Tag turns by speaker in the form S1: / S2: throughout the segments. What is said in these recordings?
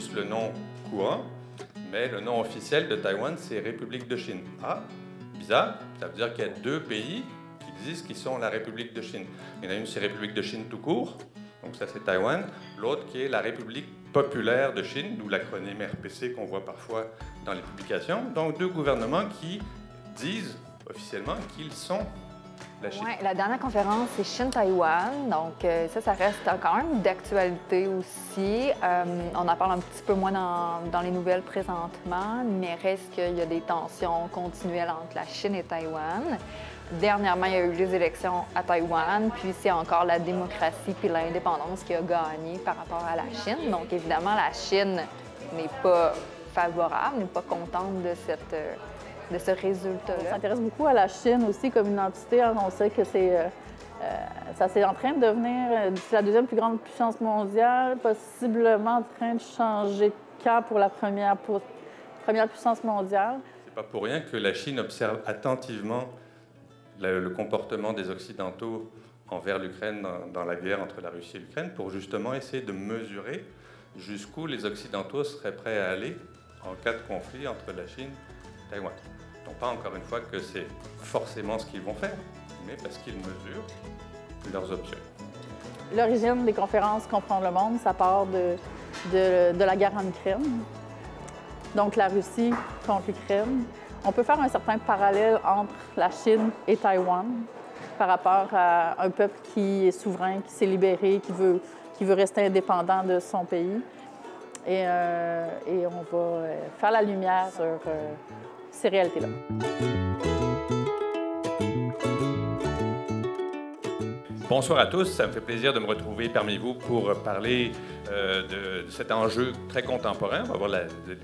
S1: tous le nom courant, mais le nom officiel de Taïwan, c'est République de Chine. Ah, bizarre, ça veut dire qu'il y a deux pays qui disent qu'ils sont la République de Chine. Il y en a une, c'est République de Chine tout court, donc ça c'est Taïwan. L'autre qui est la République populaire de Chine, d'où l'acronyme RPC qu'on voit parfois dans les publications. Donc deux gouvernements qui disent officiellement qu'ils sont la Chine.
S2: Oui, la dernière conférence, c'est Chine-Taïwan. Donc, ça reste quand même d'actualité aussi. On en parle un petit peu moins dans les nouvelles présentement, mais reste qu'il y a des tensions continuelles entre la Chine et Taïwan. Dernièrement, il y a eu les élections à Taïwan, puis c'est encore la démocratie puis l'indépendance qui a gagné par rapport à la Chine. Donc, évidemment, la Chine n'est pas favorable, n'est pas contente de ce résultat-là.
S3: On s'intéresse beaucoup à la Chine aussi comme une entité. On sait que ça c'est en train de devenir la deuxième plus grande puissance mondiale, possiblement en train de changer de cap pour la première puissance mondiale.
S1: C'est pas pour rien que la Chine observe attentivement le comportement des Occidentaux envers l'Ukraine dans la guerre entre la Russie et l'Ukraine pour justement essayer de mesurer jusqu'où les Occidentaux seraient prêts à aller en cas de conflit entre la Chine et Taïwan. Donc pas encore une fois que c'est forcément ce qu'ils vont faire, mais parce qu'ils mesurent leurs options.
S3: L'origine des conférences Comprendre le monde, ça part de la guerre en Ukraine, donc la Russie contre l'Ukraine. On peut faire un certain parallèle entre la Chine et Taïwan par rapport à un peuple qui est souverain, qui s'est libéré, qui veut rester indépendant de son pays. Et on va faire la lumière sur ces réalités-là.
S1: Bonsoir à tous, ça me fait plaisir de me retrouver parmi vous pour parler de cet enjeu très contemporain. On va voir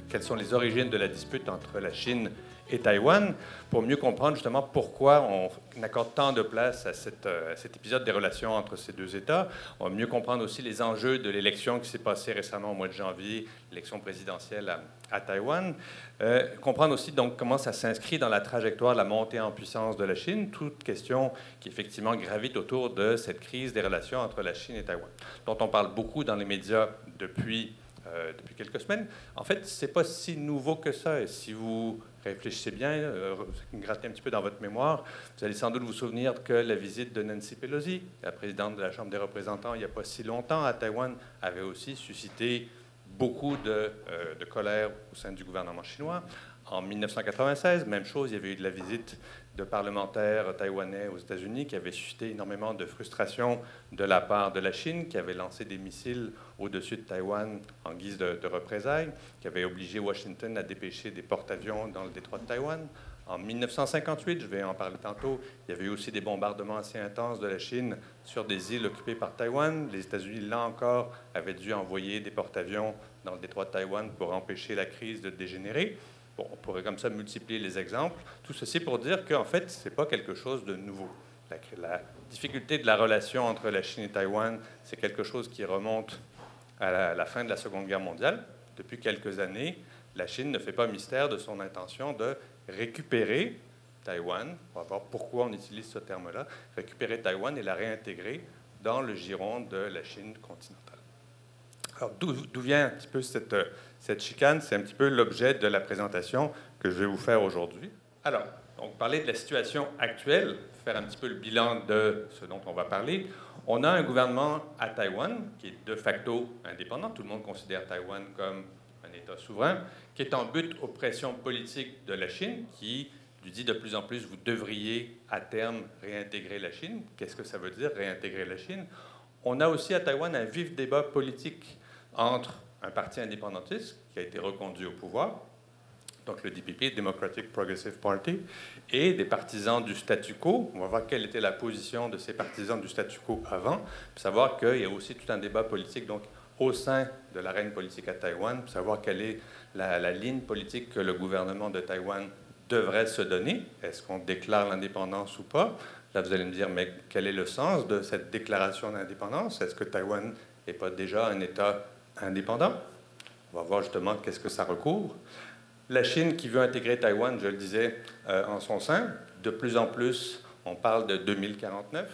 S1: quelles sont les origines de la dispute entre la Chine et Taïwan, pour mieux comprendre justement pourquoi on accorde tant de place à cet épisode des relations entre ces deux États. On va mieux comprendre aussi les enjeux de l'élection qui s'est passée récemment au mois de janvier, l'élection présidentielle à Taïwan. Comprendre aussi donc comment ça s'inscrit dans la trajectoire de la montée en puissance de la Chine, toute question qui effectivement gravite autour de cette crise des relations entre la Chine et Taïwan, dont on parle beaucoup dans les médias depuis quelques semaines. En fait, ce n'est pas si nouveau que ça. Et si vous réfléchissez bien, grattez un petit peu dans votre mémoire, vous allez sans doute vous souvenir que la visite de Nancy Pelosi, la présidente de la Chambre des représentants, il n'y a pas si longtemps à Taïwan, avait aussi suscité beaucoup de colère au sein du gouvernement chinois. En 1996, même chose, il y avait eu de la visite de parlementaires taïwanais aux États-Unis qui avait suscité énormément de frustration de la part de la Chine, qui avait lancé des missiles au-dessus de Taïwan en guise de représailles, qui avait obligé Washington à dépêcher des porte-avions dans le détroit de Taïwan. En 1958, je vais en parler tantôt, il y avait eu aussi des bombardements assez intenses de la Chine sur des îles occupées par Taïwan. Les États-Unis, là encore, avaient dû envoyer des porte-avions dans le détroit de Taïwan pour empêcher la crise de dégénérer. Bon, on pourrait comme ça multiplier les exemples. Tout ceci pour dire qu'en fait, ce n'est pas quelque chose de nouveau. La difficulté de la relation entre la Chine et Taïwan, c'est quelque chose qui remonte à la fin de la Seconde Guerre mondiale. Depuis quelques années, la Chine ne fait pas mystère de son intention de récupérer Taïwan. On va voir pourquoi on utilise ce terme-là. Récupérer Taïwan et la réintégrer dans le giron de la Chine continentale. Alors, d'où vient un petit peu cette chicane? C'est un petit peu l'objet de la présentation que je vais vous faire aujourd'hui. Alors, donc, parler de la situation actuelle, faire un petit peu le bilan de ce dont on va parler. On a un gouvernement à Taïwan qui est de facto indépendant. Tout le monde considère Taïwan comme un État souverain, qui est en butte aux pressions politiques de la Chine, qui lui dit de plus en plus, vous devriez à terme réintégrer la Chine. Qu'est-ce que ça veut dire, réintégrer la Chine? On a aussi à Taïwan un vif débat politique entre un parti indépendantiste qui a été reconduit au pouvoir, donc le DPP, Democratic Progressive Party, et des partisans du statu quo. On va voir quelle était la position de ces partisans du statu quo avant, pour savoir qu'il y a aussi tout un débat politique donc, au sein de l'arène politique à Taïwan, pour savoir quelle est la ligne politique que le gouvernement de Taïwan devrait se donner. Est-ce qu'on déclare l'indépendance ou pas? Là, vous allez me dire, mais quel est le sens de cette déclaration d'indépendance? Est-ce que Taïwan n'est pas déjà un État indépendant? On va voir justement qu'est-ce que ça recouvre. La Chine qui veut intégrer Taïwan, je le disais, en son sein. De plus en plus, on parle de 2049,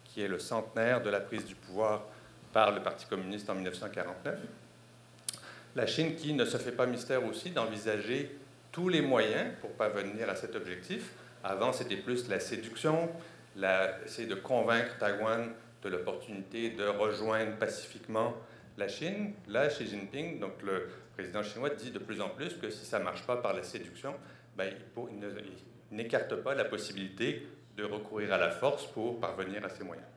S1: qui est le centenaire de la prise du pouvoir par le Parti communiste en 1949. La Chine qui ne se fait pas mystère aussi d'envisager tous les moyens pour parvenir à cet objectif. Avant, c'était plus la séduction, essayer de convaincre Taïwan de l'opportunité de rejoindre pacifiquement la Chine. Là, Xi Jinping, donc le président chinois, dit de plus en plus que si ça ne marche pas par la séduction, ben, il n'écarte pas la possibilité de recourir à la force pour parvenir à ces moyens.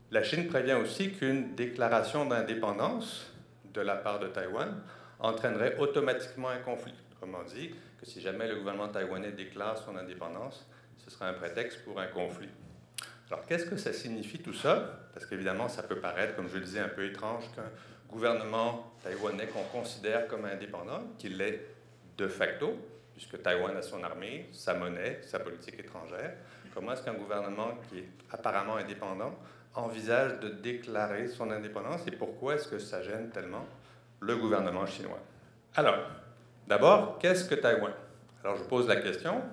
S1: La Chine prévient aussi qu'une déclaration d'indépendance de la part de Taïwan entraînerait automatiquement un conflit. Autrement dit, que si jamais le gouvernement taïwanais déclare son indépendance, ce sera un prétexte pour un conflit. Alors, qu'est-ce que ça signifie tout ça? Parce qu'évidemment, ça peut paraître, comme je le disais, un peu étrange qu'un gouvernement taïwanais qu'on considère comme indépendant, qu'il l'est de facto, puisque Taïwan a son armée, sa monnaie, sa politique étrangère. Comment est-ce qu'un gouvernement qui est apparemment indépendant envisage de déclarer son indépendance et pourquoi est-ce que ça gêne tellement le gouvernement chinois? Alors, d'abord, qu'est-ce que Taïwan? Alors, je vous pose la question,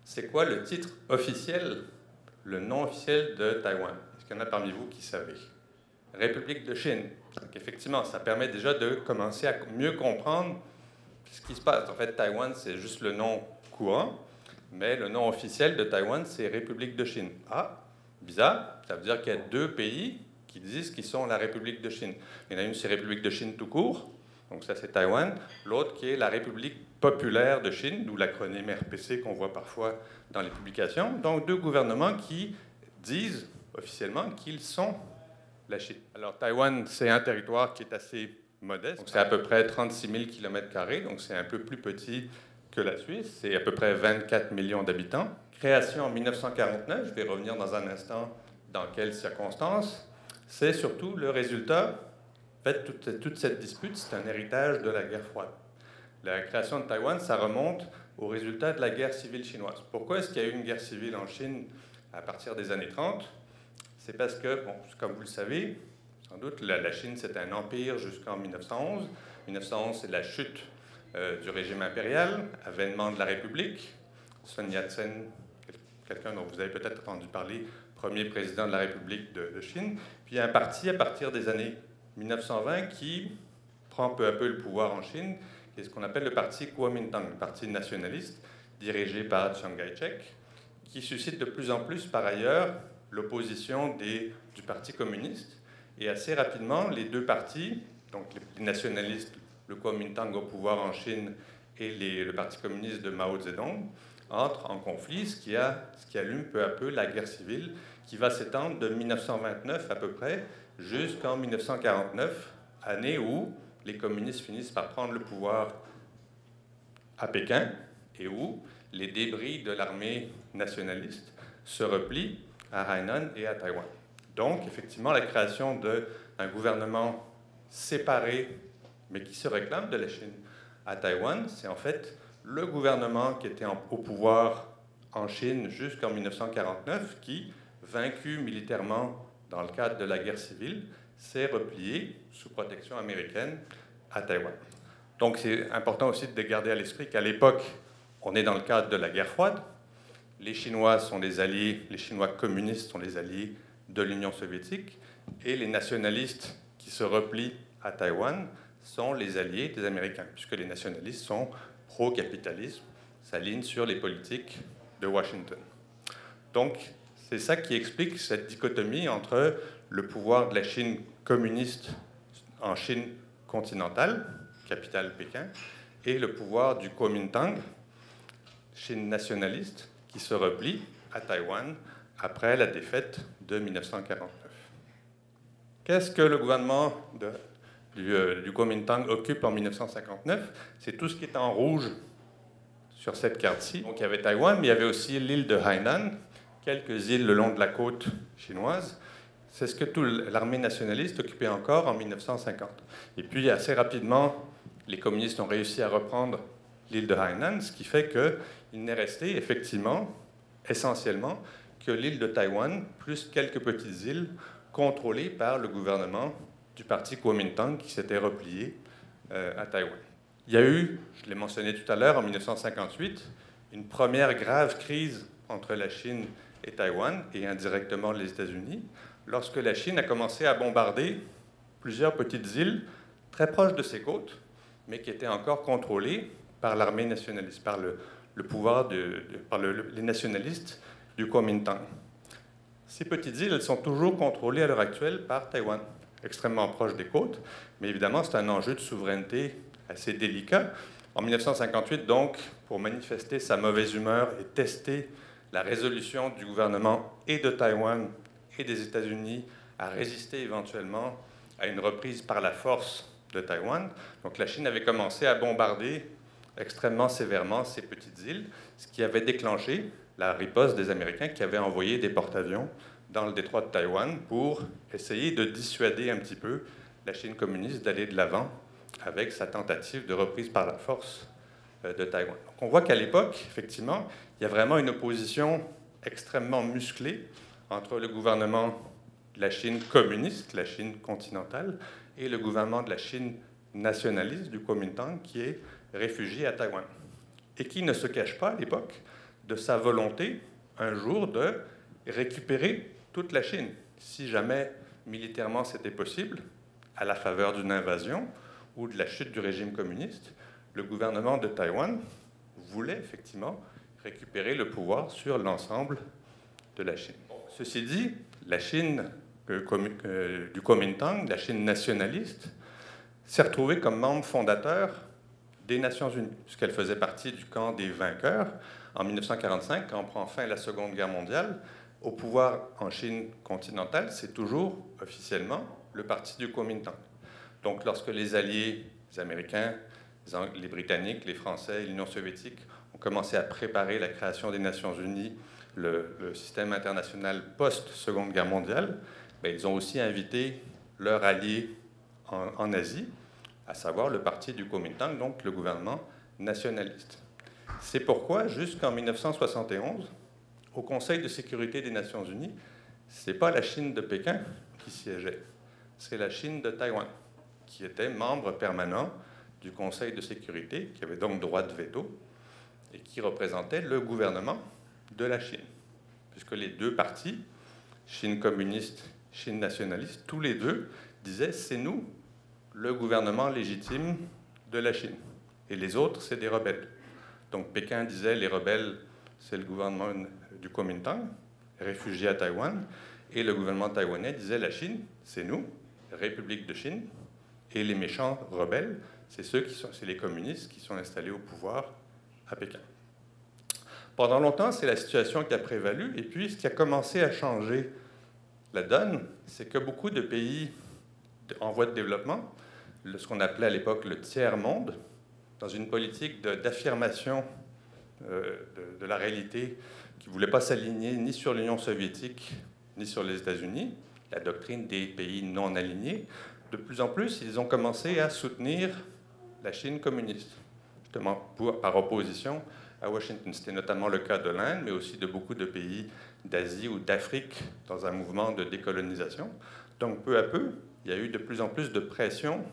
S1: c'est quoi le titre officiel, le nom officiel de Taïwan? Est-ce qu'il y en a parmi vous qui savez? République de Chine. Donc, effectivement, ça permet déjà de commencer à mieux comprendre ce qui se passe. En fait, Taïwan, c'est juste le nom courant, mais le nom officiel de Taïwan, c'est République de Chine. Ah, bizarre, ça veut dire qu'il y a deux pays qui disent qu'ils sont la République de Chine. Il y en a une, c'est République de Chine tout court, donc ça c'est Taïwan. L'autre qui est la République populaire de Chine, d'où l'acronyme RPC qu'on voit parfois dans les publications. Donc deux gouvernements qui disent officiellement qu'ils sont la Chine. Alors Taïwan, c'est un territoire qui est assez modeste. C'est à peu près 36 000 km², donc c'est un peu plus petit que la Suisse. C'est à peu près 24 millions d'habitants. Création en 1949, je vais revenir dans un instant dans quelles circonstances. C'est surtout le résultat. En fait, toute cette dispute, c'est un héritage de la guerre froide. La création de Taïwan, ça remonte au résultat de la guerre civile chinoise. Pourquoi est-ce qu'il y a eu une guerre civile en Chine à partir des années 30? C'est parce que, bon, comme vous le savez, sans doute, la Chine, c'était un empire jusqu'en 1911. 1911, c'est la chute du régime impérial, avènement de la République. Sun Yat-sen, quelqu'un dont vous avez peut-être entendu parler, premier président de la République de Chine. Puis il y a un parti à partir des années 1920 qui prend peu à peu le pouvoir en Chine, qui est ce qu'on appelle le parti Kuomintang, le parti nationaliste, dirigé par Chiang Kai-shek, qui suscite de plus en plus, par ailleurs, l'opposition du Parti communiste. Et assez rapidement, les deux partis, donc les nationalistes, le Kuomintang au pouvoir en Chine et le Parti communiste de Mao Zedong, entrent en conflit, ce qui allume peu à peu la guerre civile qui va s'étendre de 1929 à peu près jusqu'en 1949, année où les communistes finissent par prendre le pouvoir à Pékin et où les débris de l'armée nationaliste se replient à Hainan et à Taïwan. Donc, effectivement, la création d'un gouvernement séparé, mais qui se réclame de la Chine à Taïwan, c'est en fait le gouvernement qui était au pouvoir en Chine jusqu'en 1949, qui, vaincu militairement dans le cadre de la guerre civile, s'est replié sous protection américaine à Taïwan. Donc c'est important aussi de garder à l'esprit qu'à l'époque, on est dans le cadre de la guerre froide. Les Chinois sont les alliés, les Chinois communistes sont les alliés de l'Union soviétique, et les nationalistes qui se replient à Taïwan sont les alliés des Américains, puisque les nationalistes sont pro-capitalisme, s'alignent sur les politiques de Washington. Donc, c'est ça qui explique cette dichotomie entre le pouvoir de la Chine communiste en Chine continentale, capitale Pékin, et le pouvoir du Kuomintang, Chine nationaliste, qui se replie à Taïwan après la défaite de 1949. Qu'est-ce que le gouvernement du Kuomintang occupe en 1959? C'est tout ce qui est en rouge sur cette carte-ci. Donc il y avait Taïwan, mais il y avait aussi l'île de Hainan, quelques îles le long de la côte chinoise. C'est ce que toute l'armée nationaliste occupait encore en 1950. Et puis assez rapidement, les communistes ont réussi à reprendre l'île de Hainan, ce qui fait qu'il n'est resté effectivement, essentiellement, que l'île de Taïwan, plus quelques petites îles contrôlées par le gouvernement du parti Kuomintang qui s'était replié à Taïwan. Il y a eu, je l'ai mentionné tout à l'heure, en 1958, une première grave crise entre la Chine et Taïwan, et indirectement les États-Unis, lorsque la Chine a commencé à bombarder plusieurs petites îles très proches de ses côtes, mais qui était encore contrôlée par l'armée nationaliste, par le pouvoir, par les nationalistes du Kuomintang. Ces petites îles, elles sont toujours contrôlées à l'heure actuelle par Taïwan, extrêmement proche des côtes, mais évidemment, c'est un enjeu de souveraineté assez délicat. En 1958, donc, pour manifester sa mauvaise humeur et tester la résolution du gouvernement et de Taïwan et des États-Unis à résister éventuellement à une reprise par la force de Taïwan, donc la Chine avait commencé à bombarder extrêmement sévèrement ces petites îles, ce qui avait déclenché la riposte des Américains qui avaient envoyé des porte-avions dans le détroit de Taïwan pour essayer de dissuader un petit peu la Chine communiste d'aller de l'avant avec sa tentative de reprise par la force de Taïwan. Donc on voit qu'à l'époque, effectivement, il y a vraiment une opposition extrêmement musclée entre le gouvernement de la Chine communiste, la Chine continentale, et le gouvernement de la Chine nationaliste, du Kuomintang, qui est réfugié à Taïwan, et qui ne se cache pas à l'époque de sa volonté, un jour, de récupérer toute la Chine, si jamais militairement c'était possible, à la faveur d'une invasion ou de la chute du régime communiste. Le gouvernement de Taïwan voulait effectivement récupérer le pouvoir sur l'ensemble de la Chine. Ceci dit, la Chine du Kuomintang, la Chine nationaliste, s'est retrouvée comme membre fondateur des Nations Unies, puisqu'elle faisait partie du camp des vainqueurs. En 1945, quand on prend fin à la Seconde Guerre mondiale, au pouvoir en Chine continentale, c'est toujours officiellement le parti du Kuomintang. Donc lorsque les alliés, les Américains, les Britanniques, les Français et l'Union soviétique ont commencé à préparer la création des Nations Unies, le système international post-Seconde Guerre mondiale, ils ont aussi invité leur allié en Asie, à savoir le parti du Kuomintang, donc le gouvernement nationaliste. C'est pourquoi, jusqu'en 1971, au Conseil de sécurité des Nations Unies, ce n'est pas la Chine de Pékin qui siégeait, c'est la Chine de Taïwan, qui était membre permanent du Conseil de sécurité, qui avait donc droit de veto, et qui représentait le gouvernement de la Chine. Puisque les deux partis, Chine communiste, Chine nationaliste, tous les deux disaient « c'est nous, le gouvernement légitime de la Chine. Et les autres, c'est des rebelles. » Donc Pékin disait « les rebelles, c'est le gouvernement du Kuomintang, réfugié à Taïwan. » Et le gouvernement taïwanais disait « la Chine, c'est nous, République de Chine. » Et les méchants rebelles, c'est les communistes qui sont installés au pouvoir à Pékin. Pendant longtemps, c'est la situation qui a prévalu. Et puis, ce qui a commencé à changer la donne, c'est que beaucoup de pays en voie de développement, ce qu'on appelait à l'époque le tiers-monde, dans une politique d'affirmation de la réalité qui ne voulait pas s'aligner ni sur l'Union soviétique ni sur les États-Unis, la doctrine des pays non alignés, de plus en plus, ils ont commencé à soutenir la Chine communiste, justement par opposition à Washington. C'était notamment le cas de l'Inde, mais aussi de beaucoup de pays d'Asie ou d'Afrique dans un mouvement de décolonisation. Donc, peu à peu, il y a eu de plus en plus de pression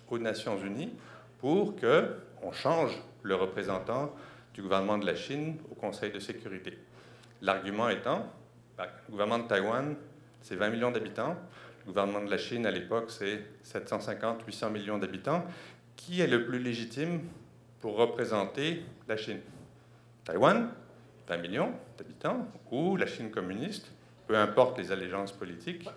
S1: aux Nations Unies pour qu'on change le représentant du gouvernement de la Chine au Conseil de sécurité. L'argument étant, le gouvernement de Taïwan, c'est 20 millions d'habitants. Le gouvernement de la Chine, à l'époque, c'est 750-800 millions d'habitants. Qui est le plus légitime pour représenter la Chine? Taïwan, 20 millions d'habitants, ou la Chine communiste, peu importe les allégeances politiques,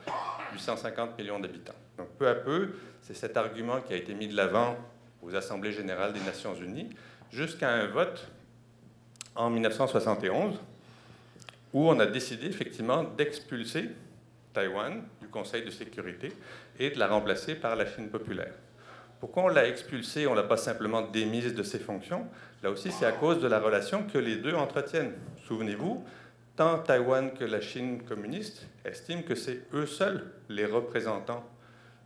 S1: 850 millions d'habitants. Donc peu à peu, c'est cet argument qui a été mis de l'avant aux Assemblées générales des Nations Unies, jusqu'à un vote en 1971, où on a décidé effectivement d'expulser Taïwan du Conseil de sécurité et de la remplacer par la Chine populaire. Pourquoi on l'a expulsée? On ne l'a pas simplement démise de ses fonctions. Là aussi, c'est à cause de la relation que les deux entretiennent. Souvenez-vous, tant Taïwan que la Chine communiste estiment que c'est eux seuls les représentants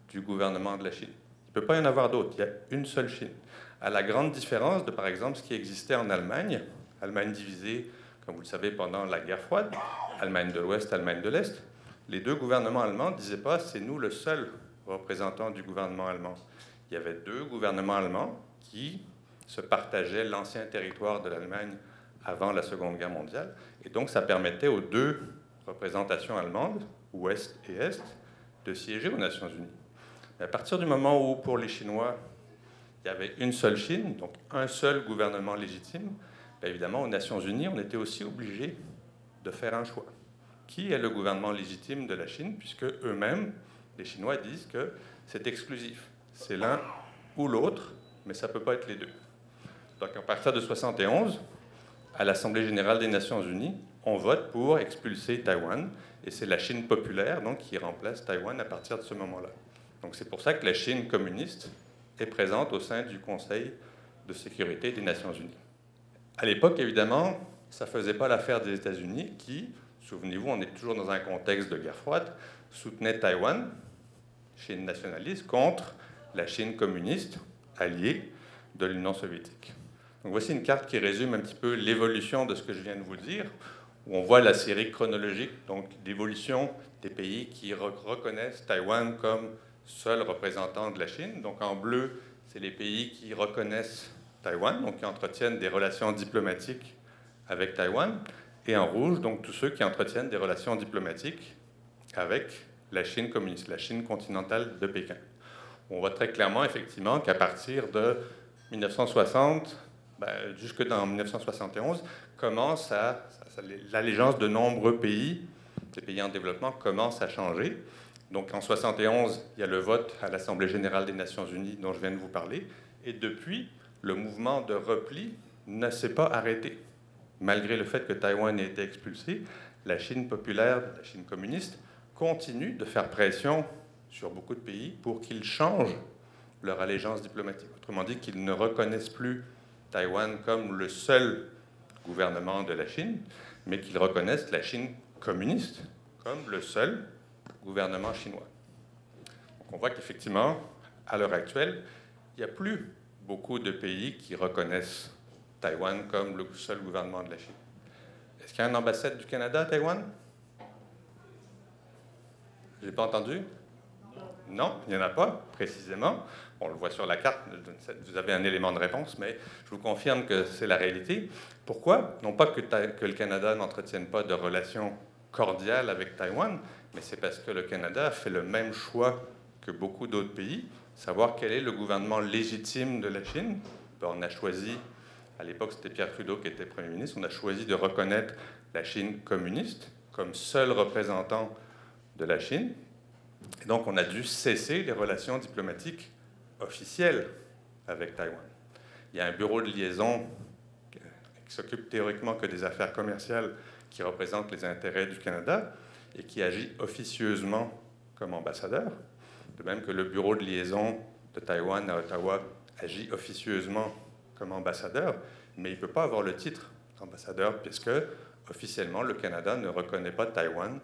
S1: du gouvernement de la Chine. Il ne peut pas y en avoir d'autres. Il y a une seule Chine. À la grande différence de, par exemple, ce qui existait en Allemagne, Allemagne divisée, comme vous le savez, pendant la guerre froide, Allemagne de l'Ouest, Allemagne de l'Est, les deux gouvernements allemands ne disaient pas « c'est nous le seul représentant du gouvernement allemand ». Il y avait deux gouvernements allemands qui se partageaient l'ancien territoire de l'Allemagne avant la Seconde Guerre mondiale. Et donc, ça permettait aux deux représentations allemandes, Ouest et Est, de siéger aux Nations Unies. Mais à partir du moment où, pour les Chinois, il y avait une seule Chine, donc un seul gouvernement légitime, bien évidemment, aux Nations Unies, on était aussi obligé de faire un choix. Qui est le gouvernement légitime de la Chine, puisque eux-mêmes, les Chinois, disent que c'est exclusif. C'est l'un ou l'autre, mais ça ne peut pas être les deux. Donc, à partir de 1971, à l'Assemblée générale des Nations unies, on vote pour expulser Taïwan, et c'est la Chine populaire donc, qui remplace Taïwan à partir de ce moment-là. Donc, c'est pour ça que la Chine communiste est présente au sein du Conseil de sécurité des Nations unies. À l'époque, évidemment, ça ne faisait pas l'affaire des États-Unis qui, souvenez-vous, on est toujours dans un contexte de guerre froide, soutenaient Taïwan, Chine nationaliste, contre la Chine communiste, alliée de l'Union soviétique. Donc voici une carte qui résume un petit peu l'évolution de ce que je viens de vous dire, où on voit la série chronologique d'évolution des pays qui reconnaissent Taïwan comme seul représentant de la Chine. Donc en bleu, c'est les pays qui reconnaissent Taïwan, donc qui entretiennent des relations diplomatiques avec Taïwan, et en rouge, donc tous ceux qui entretiennent des relations diplomatiques avec la Chine communiste, la Chine continentale de Pékin. On voit très clairement, effectivement, qu'à partir de 1960, jusque dans 1971, commence l'allégeance de nombreux pays, des pays en développement, commence à changer. Donc en 1971, il y a le vote à l'Assemblée générale des Nations unies dont je viens de vous parler, et depuis, le mouvement de repli ne s'est pas arrêté. Malgré le fait que Taïwan ait été expulsé, la Chine populaire, la Chine communiste, continue de faire pression sur beaucoup de pays pour qu'ils changent leur allégeance diplomatique. Autrement dit, qu'ils ne reconnaissent plus Taïwan comme le seul gouvernement de la Chine, mais qu'ils reconnaissent la Chine communiste comme le seul gouvernement chinois. Donc on voit qu'effectivement, à l'heure actuelle, il n'y a plus beaucoup de pays qui reconnaissent Taïwan comme le seul gouvernement de la Chine. Est-ce qu'il y a une ambassade du Canada à Taïwan? Je n'ai pas entendu? Non, il n'y en a pas, précisément. On le voit sur la carte, vous avez un élément de réponse, mais je vous confirme que c'est la réalité. Pourquoi? Non pas que le Canada n'entretienne pas de relations cordiales avec Taïwan, mais c'est parce que le Canada a fait le même choix que beaucoup d'autres pays, savoir quel est le gouvernement légitime de la Chine. On a choisi, à l'époque c'était Pierre Trudeau qui était Premier ministre, on a choisi de reconnaître la Chine communiste comme seul représentant de la Chine. Et donc, on a dû cesser les relations diplomatiques officielles avec Taïwan. Il y a un bureau de liaison qui s'occupe théoriquement que des affaires commerciales qui représente les intérêts du Canada et qui agit officieusement comme ambassadeur, de même que le bureau de liaison de Taïwan à Ottawa agit officieusement comme ambassadeur, mais il ne peut pas avoir le titre d'ambassadeur puisque, officiellement, le Canada ne reconnaît pas Taïwan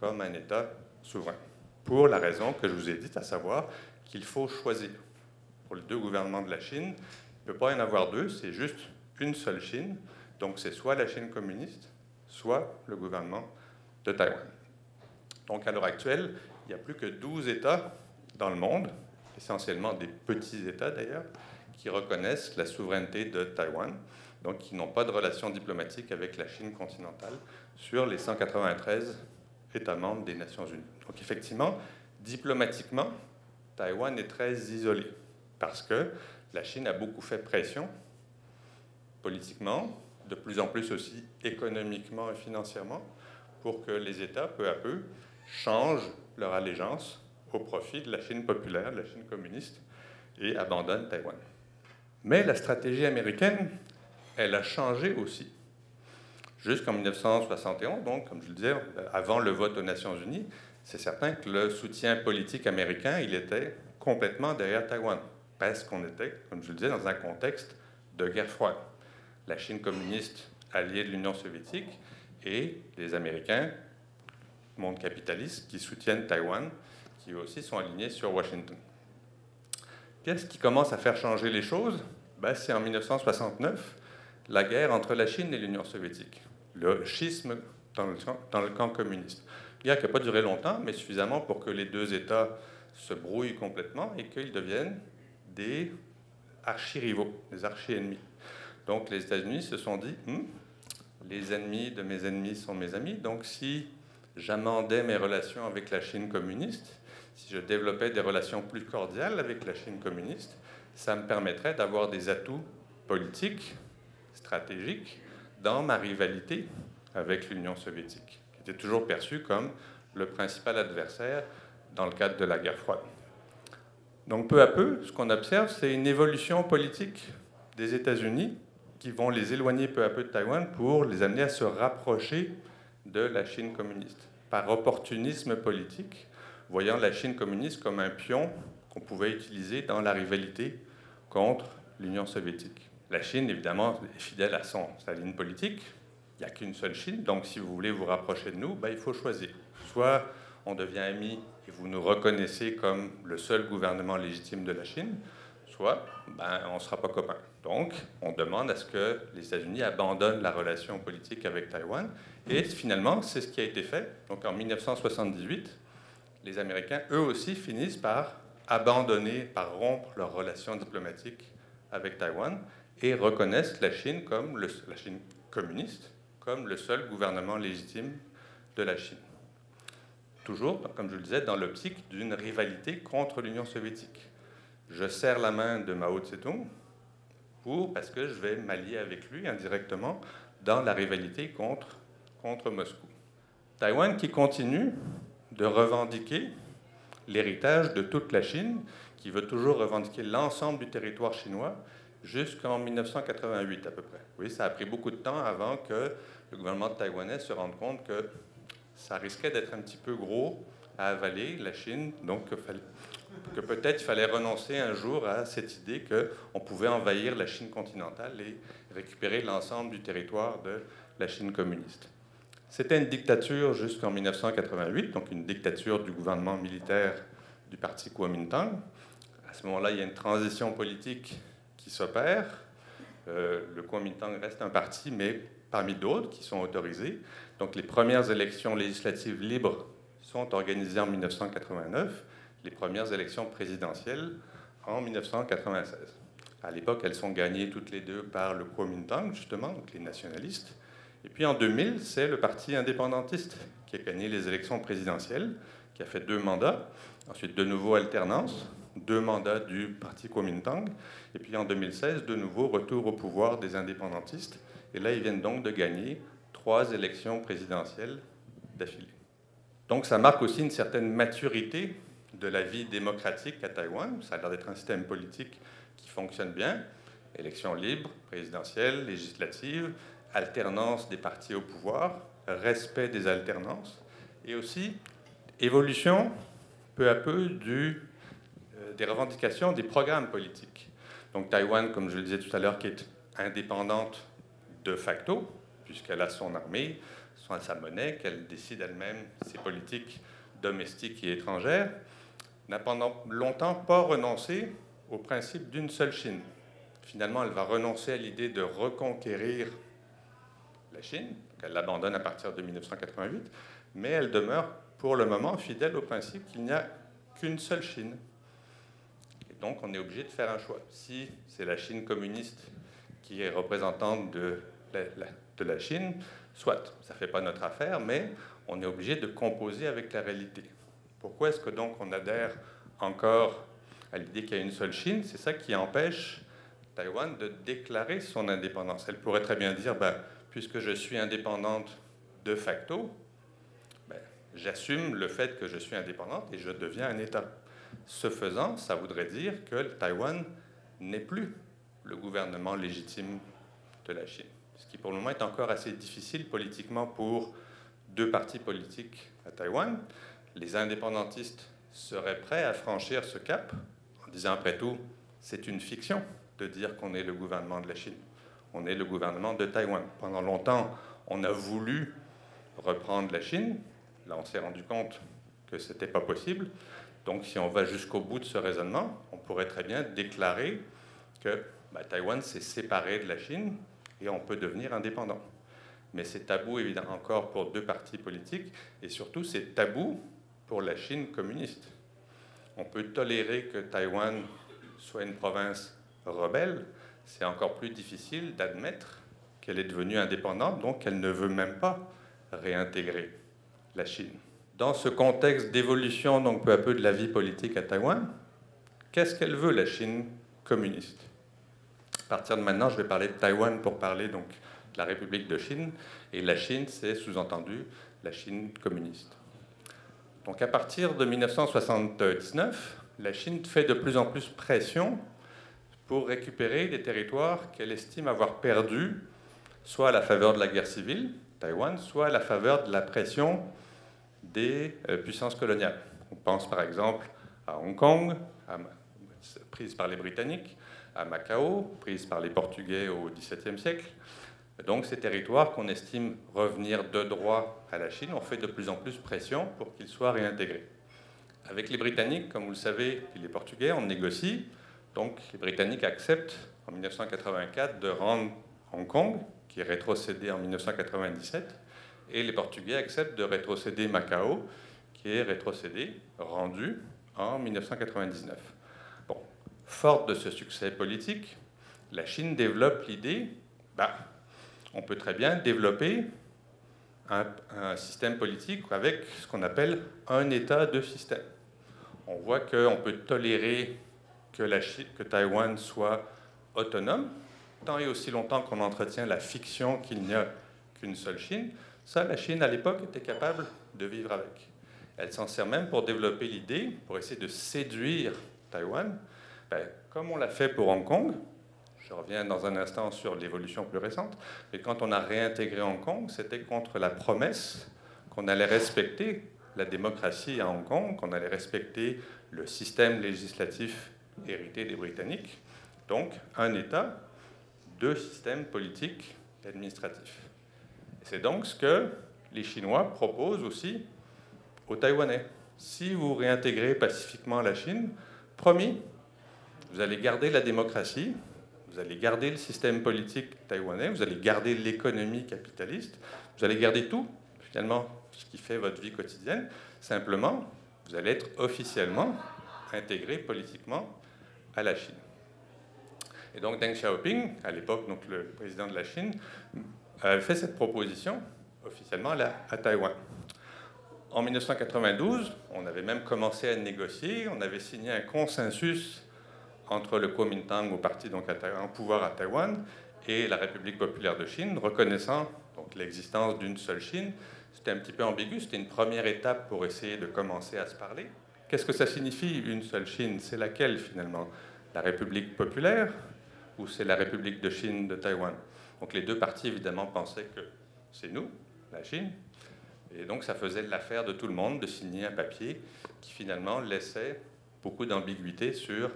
S1: comme un État souverain. Pour la raison que je vous ai dite, à savoir qu'il faut choisir. Pour les deux gouvernements de la Chine, il ne peut pas y en avoir deux, c'est juste une seule Chine. Donc c'est soit la Chine communiste, soit le gouvernement de Taïwan. Donc à l'heure actuelle, il n'y a plus que 12 États dans le monde, essentiellement des petits États d'ailleurs, qui reconnaissent la souveraineté de Taïwan, donc qui n'ont pas de relations diplomatiques avec la Chine continentale sur les 193 États membres des Nations Unies. Donc effectivement, diplomatiquement, Taïwan est très isolé parce que la Chine a beaucoup fait pression politiquement, de plus en plus aussi économiquement et financièrement, pour que les États, peu à peu, changent leur allégeance au profit de la Chine populaire, de la Chine communiste, et abandonnent Taïwan. Mais la stratégie américaine, elle a changé aussi. Jusqu'en 1971, donc, comme je le disais, avant le vote aux Nations Unies, c'est certain que le soutien politique américain, il était complètement derrière Taïwan, parce qu'on était, comme je le disais, dans un contexte de guerre froide. La Chine communiste alliée de l'Union soviétique et les Américains, monde capitaliste, qui soutiennent Taïwan, qui eux aussi sont alignés sur Washington. Qu'est-ce qui commence à faire changer les choses? C'est en 1969, la guerre entre la Chine et l'Union soviétique. Le schisme dans le camp communiste. Guerre qui n'a pas duré longtemps, mais suffisamment pour que les deux États se brouillent complètement et qu'ils deviennent des archi-rivaux, des archi-ennemis. Donc les États-Unis se sont dit, les ennemis de mes ennemis sont mes amis, donc si j'amendais mes relations avec la Chine communiste, si je développais des relations plus cordiales avec la Chine communiste, ça me permettrait d'avoir des atouts politiques, stratégiques, dans ma rivalité avec l'Union soviétique, qui était toujours perçue comme le principal adversaire dans le cadre de la guerre froide. Donc peu à peu, ce qu'on observe, c'est une évolution politique des États-Unis qui vont les éloigner peu à peu de Taïwan pour les amener à se rapprocher de la Chine communiste, par opportunisme politique, voyant la Chine communiste comme un pion qu'on pouvait utiliser dans la rivalité contre l'Union soviétique. La Chine, évidemment, est fidèle à sa ligne politique. Il n'y a qu'une seule Chine, donc si vous voulez vous rapprocher de nous, il faut choisir. Soit on devient amis et vous nous reconnaissez comme le seul gouvernement légitime de la Chine, soit on ne sera pas copains. Donc, on demande à ce que les États-Unis abandonnent la relation politique avec Taïwan. Et finalement, c'est ce qui a été fait. Donc, en 1978, les Américains, eux aussi, finissent par abandonner, par rompre leurs relations diplomatiques avec Taïwan et reconnaissent la Chine comme la Chine communiste comme le seul gouvernement légitime de la Chine. Toujours, comme je le disais, dans l'optique d'une rivalité contre l'Union soviétique. Je serre la main de Mao Tse-tung parce que je vais m'allier avec lui indirectement dans la rivalité contre Moscou. Taïwan qui continue de revendiquer l'héritage de toute la Chine, qui veut toujours revendiquer l'ensemble du territoire chinois jusqu'en 1988 à peu près. Oui, ça a pris beaucoup de temps avant que le gouvernement taïwanais se rende compte que ça risquait d'être un petit peu gros à avaler, la Chine, donc que peut-être il fallait renoncer un jour à cette idée qu'on pouvait envahir la Chine continentale et récupérer l'ensemble du territoire de la Chine communiste. C'était une dictature jusqu'en 1988, donc une dictature du gouvernement militaire du parti Kuomintang. À ce moment-là, il y a une transition politique qui s'opère. Le Kuomintang reste un parti, mais parmi d'autres qui sont autorisés. Donc les premières élections législatives libres sont organisées en 1989, les premières élections présidentielles en 1996. À l'époque, elles sont gagnées toutes les deux par le Kuomintang, justement, donc les nationalistes. Et puis en 2000, c'est le parti indépendantiste qui a gagné les élections présidentielles, qui a fait 2 mandats. Ensuite, de nouveau alternance, 2 mandats du parti Kuomintang. Et puis en 2016, de nouveau retour au pouvoir des indépendantistes. Et là, ils viennent donc de gagner 3 élections présidentielles d'affilée. Donc ça marque aussi une certaine maturité de la vie démocratique à Taïwan. Ça a l'air d'être un système politique qui fonctionne bien. Élections libres, présidentielles, législatives, alternance des partis au pouvoir, respect des alternances, et aussi évolution peu à peu des revendications des programmes politiques. Donc Taïwan, comme je le disais tout à l'heure, qui est indépendante de facto, puisqu'elle a son armée, sa monnaie, qu'elle décide elle-même ses politiques domestiques et étrangères, n'a pendant longtemps pas renoncé au principe d'une seule Chine. Finalement, elle va renoncer à l'idée de reconquérir la Chine, qu'elle l'abandonne à partir de 1988, mais elle demeure pour le moment fidèle au principe qu'il n'y a qu'une seule Chine. Et donc on est obligé de faire un choix. Si c'est la Chine communiste qui est représentante de la Chine, soit, ça ne fait pas notre affaire, mais on est obligé de composer avec la réalité. Pourquoi est-ce que donc on adhère encore à l'idée qu'il y a une seule Chine? C'est ça qui empêche Taïwan de déclarer son indépendance. Elle pourrait très bien dire, puisque je suis indépendante de facto, j'assume le fait que je suis indépendante et je deviens un État. Ce faisant, ça voudrait dire que Taïwan n'est plus le gouvernement légitime de la Chine. Ce qui pour le moment est encore assez difficile politiquement pour 2 partis politiques à Taïwan. Les indépendantistes seraient prêts à franchir ce cap en disant, après tout, c'est une fiction de dire qu'on est le gouvernement de la Chine. On est le gouvernement de Taïwan. Pendant longtemps, on a voulu reprendre la Chine. Là, on s'est rendu compte que ce n'était pas possible. Donc, si on va jusqu'au bout de ce raisonnement, on pourrait très bien déclarer que Taïwan s'est séparé de la Chine et on peut devenir indépendant. Mais c'est tabou, évidemment, encore pour 2 partis politiques, et surtout, c'est tabou pour la Chine communiste. On peut tolérer que Taïwan soit une province rebelle, c'est encore plus difficile d'admettre qu'elle est devenue indépendante, donc qu'elle ne veut même pas réintégrer la Chine. Dans ce contexte d'évolution, donc peu à peu, de la vie politique à Taïwan, qu'est-ce qu'elle veut, la Chine communiste. À partir de maintenant, je vais parler de Taïwan pour parler donc de la République de Chine. Et la Chine, c'est sous-entendu la Chine communiste. Donc à partir de 1979, la Chine fait de plus en plus pression pour récupérer des territoires qu'elle estime avoir perdus, soit à la faveur de la guerre civile, Taïwan, soit à la faveur de la pression des puissances coloniales. On pense par exemple à Hong Kong, prise par les Britanniques, à Macao, prise par les Portugais au XVIIe siècle. Donc ces territoires qu'on estime revenir de droit à la Chine, on fait de plus en plus pression pour qu'ils soient réintégrés. Avec les Britanniques, comme vous le savez, et les Portugais, on négocie. Donc les Britanniques acceptent en 1984 de rendre Hong Kong, qui est rétrocédé en 1997, et les Portugais acceptent de rétrocéder Macao, qui est rétrocédé, rendu en 1999. Bon, forte de ce succès politique, la Chine développe l'idée, on peut très bien développer un système politique avec ce qu'on appelle un État de système. On voit qu'on peut tolérer que Taïwan soit autonome, tant et aussi longtemps qu'on entretient la fiction qu'il n'y a qu'une seule Chine. Ça, la Chine, à l'époque, était capable de vivre avec. Elle s'en sert même pour développer l'idée, pour essayer de séduire Taïwan, comme on l'a fait pour Hong Kong. Je reviens dans un instant sur l'évolution plus récente. Mais quand on a réintégré Hong Kong, c'était contre la promesse qu'on allait respecter la démocratie à Hong Kong, qu'on allait respecter le système législatif hérité des Britanniques. Donc, un État, deux systèmes politiques et administratifs. C'est donc ce que les Chinois proposent aussi aux Taïwanais. Si vous réintégrez pacifiquement la Chine, promis, vous allez garder la démocratie, vous allez garder le système politique taïwanais, vous allez garder l'économie capitaliste, vous allez garder tout, finalement, ce qui fait votre vie quotidienne. Simplement, vous allez être officiellement intégré politiquement à la Chine. Et donc Deng Xiaoping, à l'époque donc le président de la Chine, avait fait cette proposition officiellement à Taïwan. En 1992, on avait même commencé à négocier, on avait signé un consensus entre le Kuomintang, au parti donc en pouvoir à Taïwan, et la République populaire de Chine, reconnaissant donc l'existence d'une seule Chine. C'était un petit peu ambigu, c'était une première étape pour essayer de commencer à se parler. Qu'est-ce que ça signifie, une seule Chine? C'est laquelle, finalement? La République populaire ou c'est la République de Chine de Taïwan? Donc les deux partis, évidemment, pensaient que c'est nous, la Chine. Et donc ça faisait l'affaire de tout le monde de signer un papier qui, finalement, laissait beaucoup d'ambiguïté sur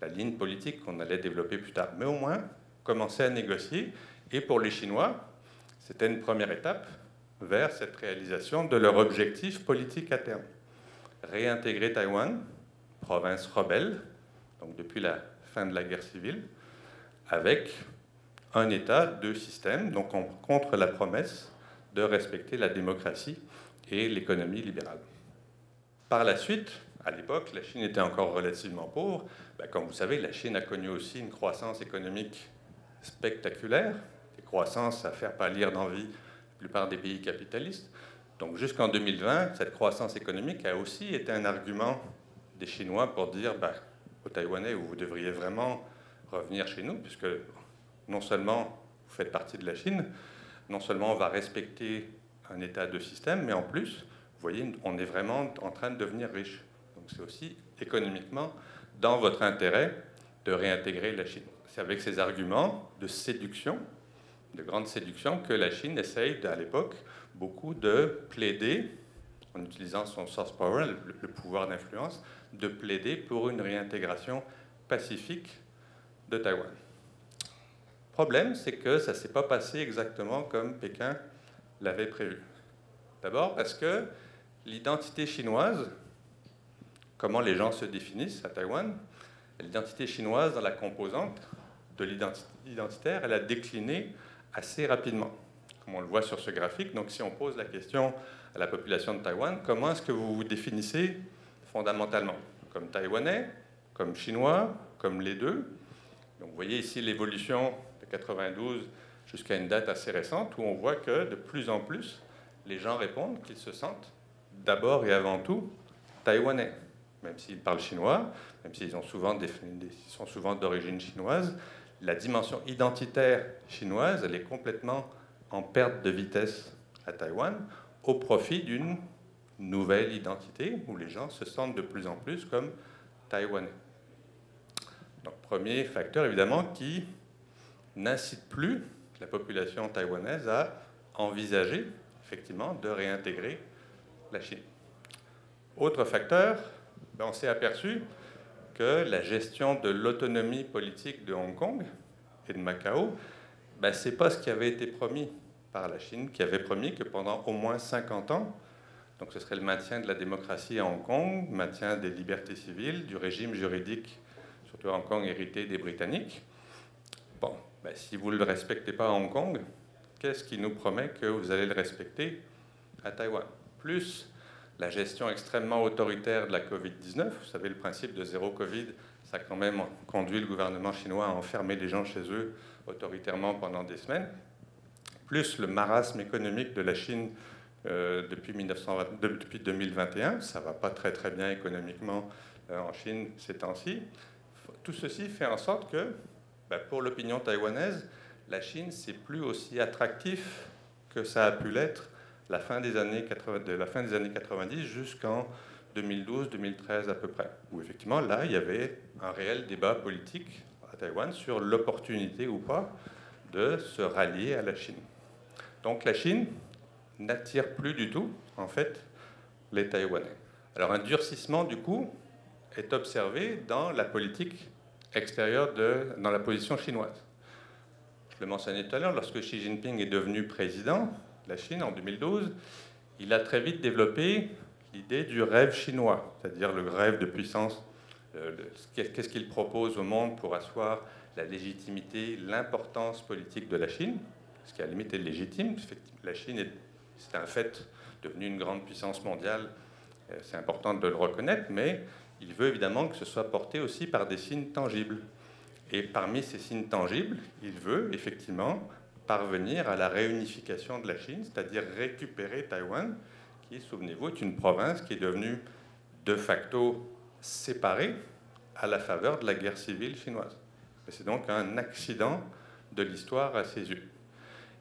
S1: la ligne politique qu'on allait développer plus tard. Mais au moins, commencer à négocier. Et pour les Chinois, c'était une première étape vers cette réalisation de leur objectif politique à terme. Réintégrer Taïwan, province rebelle, donc depuis la fin de la guerre civile, avec un État, deux systèmes, donc contre la promesse de respecter la démocratie et l'économie libérale. Par la suite, à l'époque, la Chine était encore relativement pauvre. Comme vous savez, la Chine a connu aussi une croissance économique spectaculaire, des croissances à faire pâlir d'envie la plupart des pays capitalistes. Donc jusqu'en 2020, cette croissance économique a aussi été un argument des Chinois pour dire aux Taïwanais, vous devriez vraiment revenir chez nous, puisque non seulement vous faites partie de la Chine, non seulement on va respecter un État de système, mais en plus, vous voyez, on est vraiment en train de devenir riche. Donc c'est aussi économiquement dans votre intérêt de réintégrer la Chine. C'est avec ces arguments de séduction, de grande séduction, que la Chine essaye, à l'époque, beaucoup de plaider, en utilisant son soft power, le pouvoir d'influence, de plaider pour une réintégration pacifique de Taïwan. Le problème, c'est que ça ne s'est pas passé exactement comme Pékin l'avait prévu. D'abord parce que l'identité chinoise, comment les gens se définissent à Taïwan, l'identité chinoise dans la composante de l'identitaire, elle a décliné assez rapidement, comme on le voit sur ce graphique. Donc si on pose la question à la population de Taïwan, comment est-ce que vous vous définissez fondamentalement? Comme Taïwanais, comme Chinois, comme les deux? Donc vous voyez ici l'évolution de 92 jusqu'à une date assez récente, où on voit que de plus en plus, les gens répondent qu'ils se sentent d'abord et avant tout taïwanais. même s'ils parlent chinois, même s'ils sont souvent d'origine chinoise, la dimension identitaire chinoise, elle est complètement en perte de vitesse à Taïwan, au profit d'une nouvelle identité où les gens se sentent de plus en plus comme taïwanais. Donc, premier facteur, évidemment, qui n'incite plus la population taïwanaise à envisager, effectivement, de réintégrer la Chine. Autre facteur, on s'est aperçu que la gestion de l'autonomie politique de Hong Kong et de Macao, ce n'est pas ce qui avait été promis par la Chine, qui avait promis que pendant au moins 50 ans, donc ce serait le maintien de la démocratie à Hong Kong, le maintien des libertés civiles, du régime juridique, surtout à Hong Kong hérité des Britanniques. Bon, si vous ne le respectez pas à Hong Kong, qu'est-ce qui nous promet que vous allez le respecter à Taïwan? Plus la gestion extrêmement autoritaire de la Covid-19, vous savez, le principe de zéro Covid, ça a quand même conduit le gouvernement chinois à enfermer les gens chez eux autoritairement pendant des semaines, plus le marasme économique de la Chine depuis 2021, ça ne va pas très très bien économiquement en Chine ces temps-ci. Tout ceci fait en sorte que, pour l'opinion taïwanaise, la Chine, c'est plus aussi attractif que ça a pu l'être de la fin des années 90 jusqu'en 2012-2013 à peu près, où effectivement, là, il y avait un réel débat politique à Taïwan sur l'opportunité ou pas de se rallier à la Chine. Donc la Chine n'attire plus du tout, en fait, les Taïwanais. Alors un durcissement, du coup, est observé dans la politique extérieure, dans la position chinoise. Je le mentionnais tout à l'heure, lorsque Xi Jinping est devenu président de la Chine en 2012, il a très vite développé l'idée du rêve chinois, c'est-à-dire le rêve de puissance. Qu'est-ce qu'il propose au monde pour asseoir la légitimité, l'importance politique de la Chine, ce qui à la limite est légitime. La Chine c'est un fait, devenue une grande puissance mondiale, c'est important de le reconnaître, mais il veut évidemment que ce soit porté aussi par des signes tangibles. Et parmi ces signes tangibles, il veut effectivement parvenir à la réunification de la Chine, c'est-à-dire récupérer Taïwan, qui, souvenez-vous, est une province qui est devenue de facto séparée à la faveur de la guerre civile chinoise. C'est donc un accident de l'histoire à ses yeux.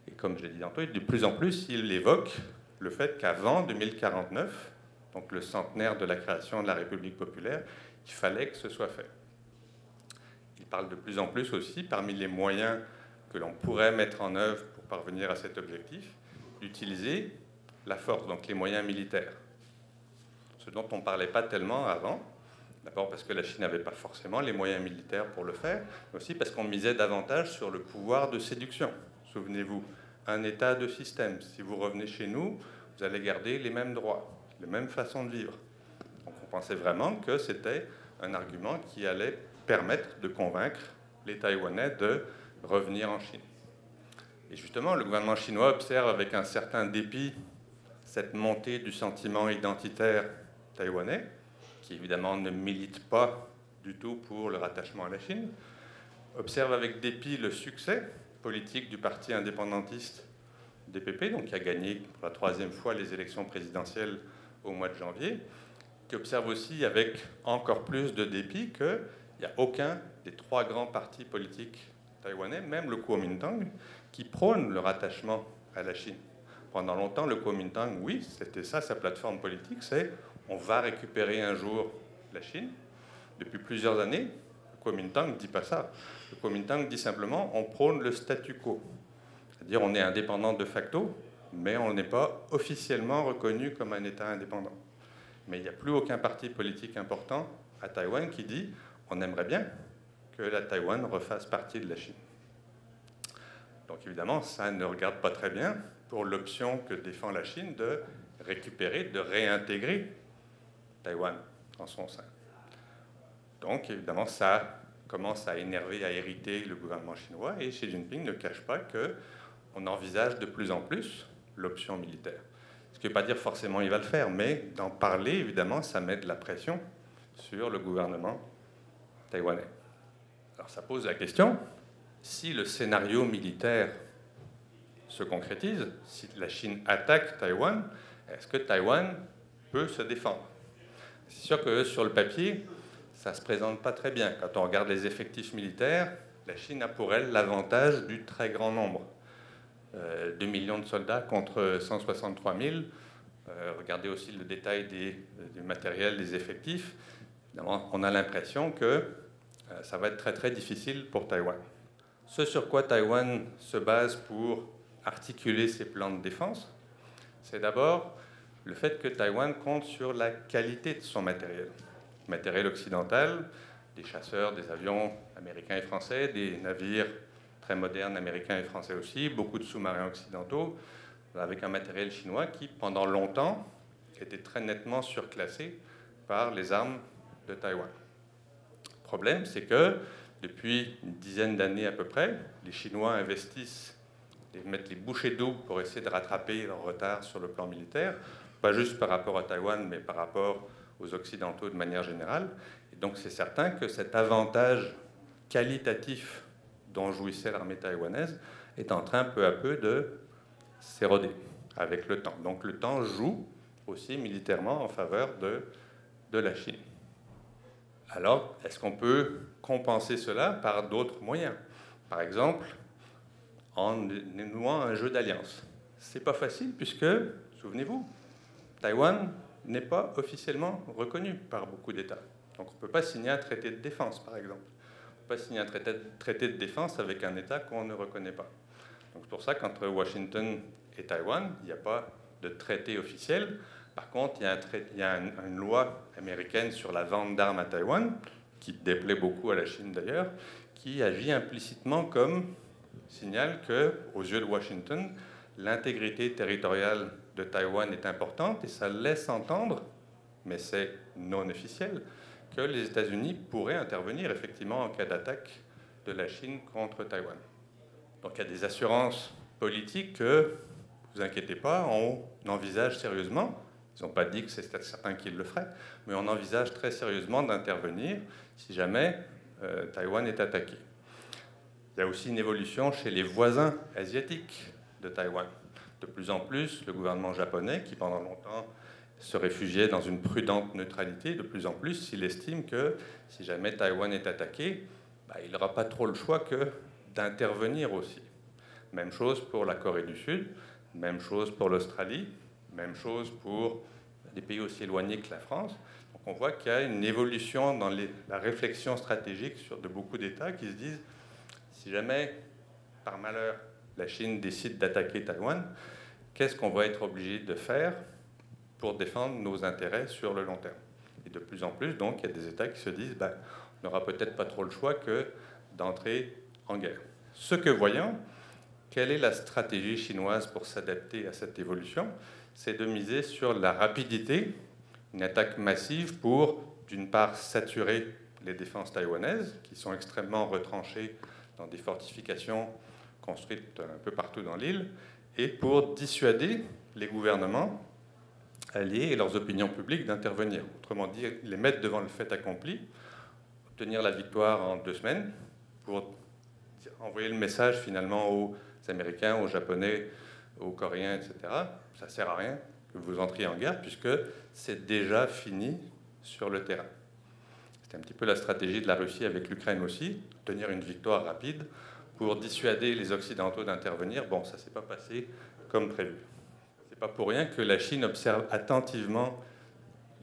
S1: Et comme je l'ai dit tantôt, de plus en plus, il évoque le fait qu'avant 2049, donc le centenaire de la création de la République populaire, il fallait que ce soit fait. Il parle de plus en plus aussi, parmi les moyens que l'on pourrait mettre en œuvre pour parvenir à cet objectif, d'utiliser la force, donc les moyens militaires. Ce dont on ne parlait pas tellement avant, d'abord parce que la Chine n'avait pas forcément les moyens militaires pour le faire, mais aussi parce qu'on misait davantage sur le pouvoir de séduction. Souvenez-vous, un État de système. Si vous revenez chez nous, vous allez garder les mêmes droits, les mêmes façons de vivre. Donc on pensait vraiment que c'était un argument qui allait permettre de convaincre les Taïwanais de revenir en Chine. Et justement, le gouvernement chinois observe avec un certain dépit cette montée du sentiment identitaire taïwanais, qui évidemment ne milite pas du tout pour le rattachement à la Chine, observe avec dépit le succès politique du parti indépendantiste DPP, donc qui a gagné pour la 3e fois les élections présidentielles au mois de janvier, qui observe aussi avec encore plus de dépit qu'il n'y a aucun des 3 grands partis politiques taïwanais, même le Kuomintang, qui prône le rattachement à la Chine. Pendant longtemps, le Kuomintang, oui, c'était ça sa plateforme politique, c'est on va récupérer un jour la Chine. Depuis plusieurs années, le Kuomintang ne dit pas ça. Le Kuomintang dit simplement on prône le statu quo. C'est-à-dire on est indépendant de facto, mais on n'est pas officiellement reconnu comme un État indépendant. Mais il n'y a plus aucun parti politique important à Taïwan qui dit on aimerait bien que la Taïwan refasse partie de la Chine. Donc évidemment, ça ne regarde pas très bien pour l'option que défend la Chine de récupérer, de réintégrer Taïwan en son sein. Donc évidemment, ça commence à énerver, à irriter le gouvernement chinois, et Xi Jinping ne cache pas qu'on envisage de plus en plus l'option militaire. Ce qui ne veut pas dire forcément il va le faire, mais d'en parler, évidemment, ça met de la pression sur le gouvernement taïwanais. Alors ça pose la question, si le scénario militaire se concrétise, si la Chine attaque Taïwan, est-ce que Taïwan peut se défendre? C'est sûr que sur le papier, ça ne se présente pas très bien. Quand on regarde les effectifs militaires, la Chine a pour elle l'avantage du très grand nombre. 2 millions de soldats contre 163 000. Regardez aussi le détail du matériel, des effectifs. Évidemment, on a l'impression que ça va être très très difficile pour Taïwan. Ce sur quoi Taïwan se base pour articuler ses plans de défense, c'est d'abord le fait que Taïwan compte sur la qualité de son matériel. Matériel occidental, des chasseurs, des avions américains et français, des navires très modernes américains et français aussi, beaucoup de sous-marins occidentaux, avec un matériel chinois qui, pendant longtemps, était très nettement surclassé par les armes de Taïwan. Le problème, c'est que depuis une dizaine d'années à peu près, les Chinois investissent et mettent les bouchées doubles pour essayer de rattraper leur retard sur le plan militaire, pas juste par rapport à Taïwan, mais par rapport aux Occidentaux de manière générale. Et donc c'est certain que cet avantage qualitatif dont jouissait l'armée taïwanaise est en train peu à peu de s'éroder avec le temps. Donc le temps joue aussi militairement en faveur de la Chine. Alors, est-ce qu'on peut compenser cela par d'autres moyens? Par exemple, en nouant un jeu d'alliance. C'est pas facile puisque, souvenez-vous, Taïwan n'est pas officiellement reconnu par beaucoup d'États. Donc on ne peut pas signer un traité de défense, par exemple. On ne peut pas signer un traité de défense avec un État qu'on ne reconnaît pas. Donc c'est pour ça qu'entre Washington et Taïwan, il n'y a pas de traité officiel. Par contre, il y a une loi américaine sur la vente d'armes à Taïwan, qui déplaît beaucoup à la Chine d'ailleurs, qui agit implicitement comme signale que, aux yeux de Washington, l'intégrité territoriale de Taïwan est importante et ça laisse entendre, mais c'est non officiel, que les États-Unis pourraient intervenir effectivement en cas d'attaque de la Chine contre Taïwan. Donc il y a des assurances politiques que, ne vous inquiétez pas, on envisage sérieusement, ils n'ont pas dit que c'est certain qu'ils le feraient, mais on envisage très sérieusement d'intervenir si jamais Taïwan est attaqué. Il y a aussi une évolution chez les voisins asiatiques de Taïwan. De plus en plus, le gouvernement japonais, qui pendant longtemps se réfugiait dans une prudente neutralité, de plus en plus, il estime que si jamais Taïwan est attaqué, il n'aura pas trop le choix que d'intervenir aussi. Même chose pour la Corée du Sud, même chose pour l'Australie, même chose pour des pays aussi éloignés que la France. Donc on voit qu'il y a une évolution dans la réflexion stratégique de beaucoup d'États qui se disent si jamais, par malheur, la Chine décide d'attaquer Taïwan, qu'est-ce qu'on va être obligé de faire pour défendre nos intérêts sur le long terme? Et de plus en plus, donc, il y a des États qui se disent on n'aura peut-être pas trop le choix que d'entrer en guerre. Ce que voyons, quelle est la stratégie chinoise pour s'adapter à cette évolution? C'est de miser sur la rapidité, une attaque massive pour, d'une part, saturer les défenses taïwanaises, qui sont extrêmement retranchées dans des fortifications construites un peu partout dans l'île, et pour dissuader les gouvernements alliés et leurs opinions publiques d'intervenir. Autrement dit, les mettre devant le fait accompli, obtenir la victoire en 2 semaines, pour envoyer le message finalement aux Américains, aux Japonais, aux Coréens, etc. Ça ne sert à rien que vous entriez en guerre, puisque c'est déjà fini sur le terrain. C'est un petit peu la stratégie de la Russie avec l'Ukraine aussi, obtenir une victoire rapide pour dissuader les Occidentaux d'intervenir. Bon, ça ne s'est pas passé comme prévu. Ce n'est pas pour rien que la Chine observe attentivement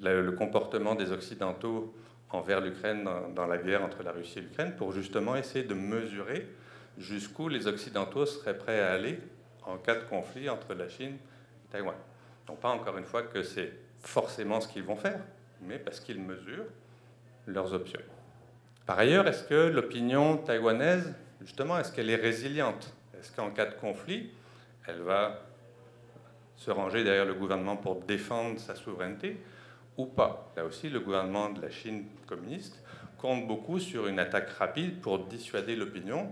S1: le comportement des Occidentaux envers l'Ukraine dans la guerre entre la Russie et l'Ukraine pour justement essayer de mesurer jusqu'où les Occidentaux seraient prêts à aller en cas de conflit entre la Chine et Taïwan. Non pas encore une fois que c'est forcément ce qu'ils vont faire, mais parce qu'ils mesurent leurs options. Par ailleurs, est-ce que l'opinion taïwanaise, justement, est-ce qu'elle est résiliente? Est-ce qu'en cas de conflit, elle va se ranger derrière le gouvernement pour défendre sa souveraineté ou pas? Là aussi, le gouvernement de la Chine communiste compte beaucoup sur une attaque rapide pour dissuader l'opinion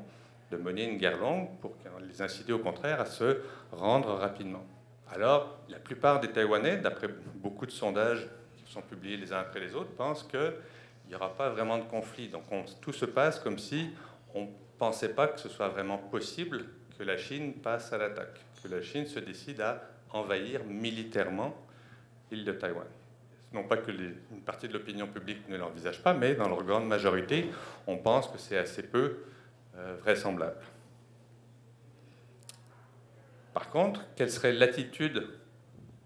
S1: de mener une guerre longue, pour les inciter au contraire à se rendre rapidement. Alors, la plupart des Taïwanais, d'après beaucoup de sondages qui sont publiés les uns après les autres, pensent qu'il n'y aura pas vraiment de conflit. Donc tout se passe comme si on ne pensait pas que ce soit vraiment possible que la Chine passe à l'attaque, que la Chine se décide à envahir militairement l'île de Taïwan. non pas que une partie de l'opinion publique ne l'envisage pas, mais dans leur grande majorité, on pense que c'est assez peu vraisemblable. Par contre, quelle serait l'attitude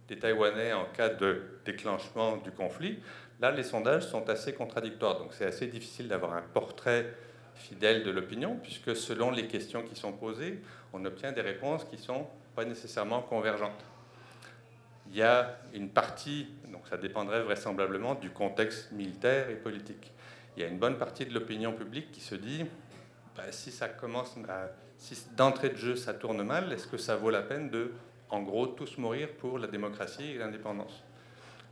S1: des Taïwanais en cas de déclenchement du conflit? Là, les sondages sont assez contradictoires, donc c'est assez difficile d'avoir un portrait fidèle de l'opinion, puisque selon les questions qui sont posées, on obtient des réponses qui ne sont pas nécessairement convergentes. Il y a une partie, donc ça dépendrait vraisemblablement du contexte militaire et politique. Il y a une bonne partie de l'opinion publique qui se dit, si ça commence, si d'entrée de jeu ça tourne mal, est-ce que ça vaut la peine de, en gros, tous mourir pour la démocratie et l'indépendance?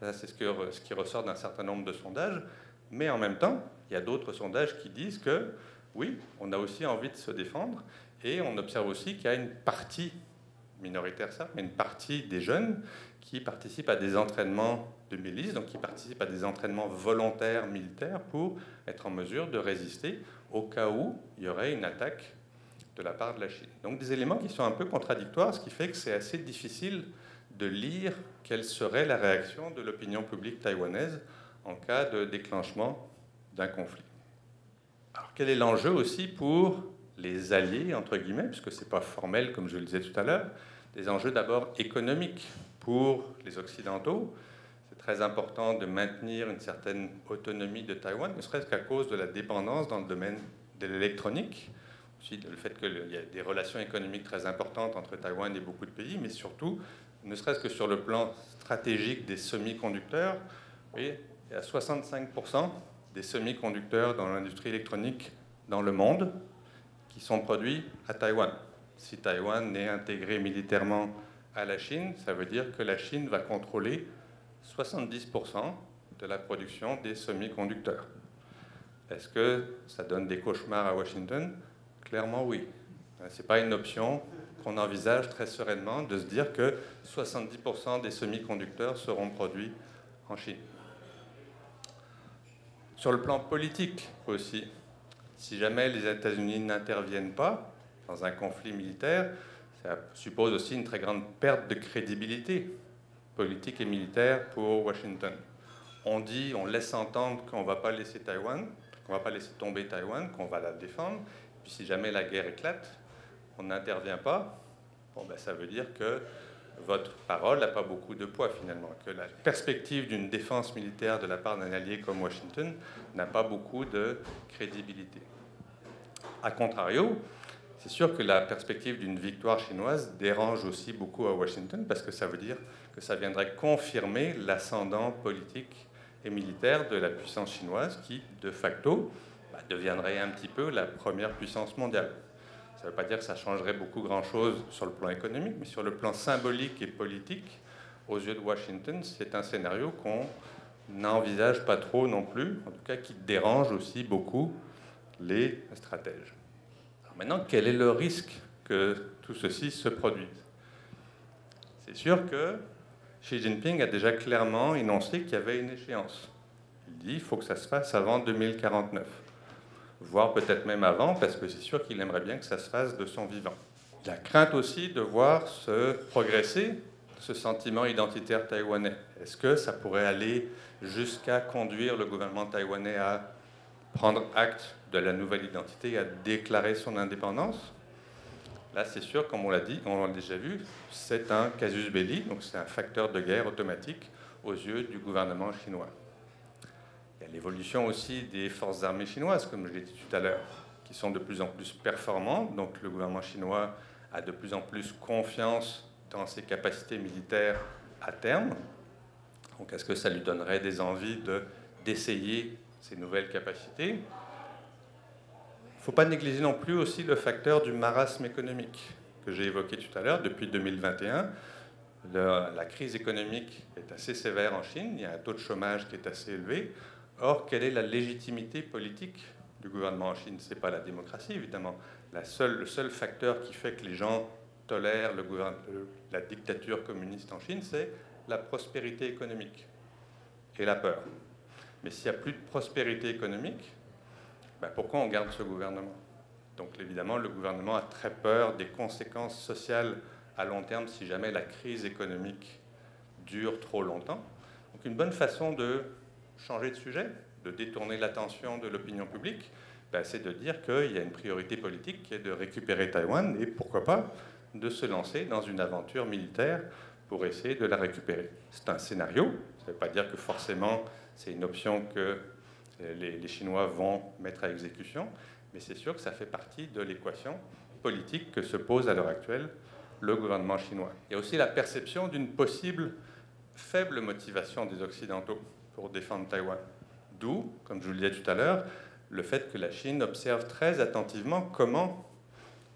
S1: C'est ce qui ressort d'un certain nombre de sondages, mais en même temps, il y a d'autres sondages qui disent que oui, on a aussi envie de se défendre, et on observe aussi qu'il y a une partie minoritaire, ça, mais une partie des jeunes qui participent à des entraînements de milices, donc qui participent à des entraînements volontaires militaires pour être en mesure de résister au cas où il y aurait une attaque de la part de la Chine. Donc des éléments qui sont un peu contradictoires, ce qui fait que c'est assez difficile de lire quelle serait la réaction de l'opinion publique taïwanaise en cas de déclenchement d'un conflit. Alors quel est l'enjeu aussi pour les alliés, entre guillemets, puisque ce n'est pas formel comme je le disais tout à l'heure, des enjeux d'abord économiques pour les Occidentaux. C'est très important de maintenir une certaine autonomie de Taïwan, ne serait-ce qu'à cause de la dépendance dans le domaine de l'électronique, aussi le fait qu'il y a des relations économiques très importantes entre Taïwan et beaucoup de pays, mais surtout, ne serait-ce que sur le plan stratégique des semi-conducteurs, il y a 65% des semi-conducteurs dans l'industrie électronique dans le monde qui sont produits à Taïwan. Si Taïwan est intégré militairement à la Chine, ça veut dire que la Chine va contrôler 70% de la production des semi-conducteurs. Est-ce que ça donne des cauchemars à Washington? Clairement oui. Ce n'est pas une option qu'on envisage très sereinement de se dire que 70% des semi-conducteurs seront produits en Chine. Sur le plan politique aussi, si jamais les États-Unis n'interviennent pas dans un conflit militaire, ça suppose aussi une très grande perte de crédibilité politique et militaire pour Washington. On laisse entendre qu'on ne va pas laisser Taïwan, qu'on ne va pas laisser tomber Taïwan, qu'on va la défendre. Puis si jamais la guerre éclate, on n'intervient pas. Ça veut dire que votre parole n'a pas beaucoup de poids finalement, que la perspective d'une défense militaire de la part d'un allié comme Washington n'a pas beaucoup de crédibilité. A contrario, c'est sûr que la perspective d'une victoire chinoise dérange aussi beaucoup à Washington parce que ça veut dire que ça viendrait confirmer l'ascendant politique et militaire de la puissance chinoise qui, de facto, deviendrait un petit peu la première puissance mondiale. Ça ne veut pas dire que ça changerait beaucoup grand-chose sur le plan économique, mais sur le plan symbolique et politique, aux yeux de Washington, c'est un scénario qu'on n'envisage pas trop non plus, en tout cas qui dérange aussi beaucoup les stratèges. Alors maintenant, quel est le risque que tout ceci se produise? C'est sûr que Xi Jinping a déjà clairement énoncé qu'il y avait une échéance. Il dit qu'il faut que ça se fasse avant 2049. Voire peut-être même avant, parce que c'est sûr qu'il aimerait bien que ça se fasse de son vivant. Il a crainte aussi de voir se progresser ce sentiment identitaire taïwanais. Est-ce que ça pourrait aller jusqu'à conduire le gouvernement taïwanais à prendre acte de la nouvelle identité et à déclarer son indépendance? Là, c'est sûr, comme on l'a dit, on l'a déjà vu, c'est un casus belli, donc c'est un facteur de guerre automatique aux yeux du gouvernement chinois. Il y a l'évolution aussi des forces armées chinoises, comme je l'ai dit tout à l'heure, qui sont de plus en plus performantes. Donc le gouvernement chinois a de plus en plus confiance dans ses capacités militaires à terme. Donc est-ce que ça lui donnerait des envies d'essayer ces nouvelles capacités? Il ne faut pas négliger non plus aussi le facteur du marasme économique que j'ai évoqué tout à l'heure. Depuis 2021, la crise économique est assez sévère en Chine. Il y a un taux de chômage qui est assez élevé. Or, quelle est la légitimité politique du gouvernement en Chine? Ce n'est pas la démocratie, évidemment. Le seul facteur qui fait que les gens tolèrent la dictature communiste en Chine, c'est la prospérité économique et la peur. Mais s'il n'y a plus de prospérité économique, pourquoi on garde ce gouvernement? Donc, évidemment, le gouvernement a très peur des conséquences sociales à long terme si jamais la crise économique dure trop longtemps. Donc une bonne façon de changer de sujet, de détourner l'attention de l'opinion publique, ben, c'est de dire qu'il y a une priorité politique qui est de récupérer Taïwan et pourquoi pas de se lancer dans une aventure militaire pour essayer de la récupérer. C'est un scénario, ça ne veut pas dire que forcément c'est une option que les Chinois vont mettre à exécution, mais c'est sûr que ça fait partie de l'équation politique que se pose à l'heure actuelle le gouvernement chinois. Il y a aussi la perception d'une possible faible motivation des Occidentaux pour défendre Taïwan. D'où, comme je vous le disais tout à l'heure, le fait que la Chine observe très attentivement comment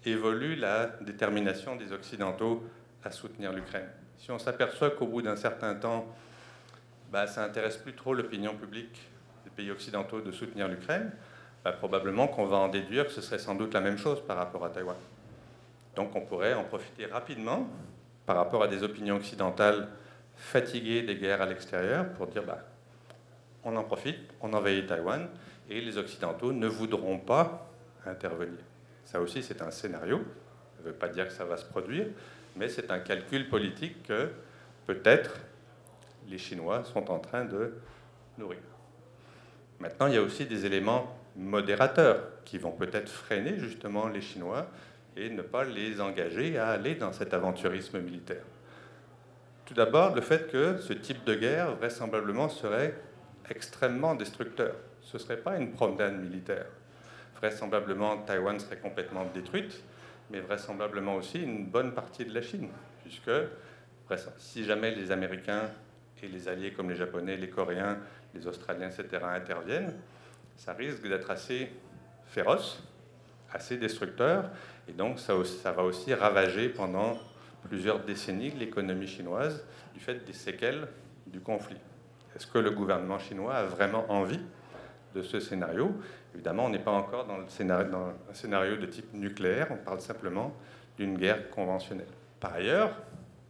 S1: évolue la détermination des Occidentaux à soutenir l'Ukraine. Si on s'aperçoit qu'au bout d'un certain temps, ça n'intéresse plus trop l'opinion publique des pays occidentaux de soutenir l'Ukraine, probablement qu'on va en déduire que ce serait sans doute la même chose par rapport à Taïwan. Donc on pourrait en profiter rapidement par rapport à des opinions occidentales fatiguées des guerres à l'extérieur pour dire on en profite, on envahit Taïwan et les Occidentaux ne voudront pas intervenir. Ça aussi c'est un scénario, ça ne veut pas dire que ça va se produire, mais c'est un calcul politique que peut-être les Chinois sont en train de nourrir. Maintenant, il y a aussi des éléments modérateurs qui vont peut-être freiner justement les Chinois et ne pas les engager à aller dans cet aventurisme militaire. Tout d'abord, le fait que ce type de guerre, vraisemblablement, serait extrêmement destructeur. Ce ne serait pas une promenade militaire. Vraisemblablement, Taïwan serait complètement détruite, mais vraisemblablement aussi une bonne partie de la Chine, puisque si jamais les Américains et les alliés comme les Japonais, les Coréens, les Australiens, etc., interviennent, ça risque d'être assez féroce, assez destructeur, et donc ça va aussi ravager pendant plusieurs décennies l'économie chinoise du fait des séquelles du conflit. Est-ce que le gouvernement chinois a vraiment envie de ce scénario? Évidemment, on n'est pas encore dans un scénario de type nucléaire, on parle simplement d'une guerre conventionnelle. Par ailleurs,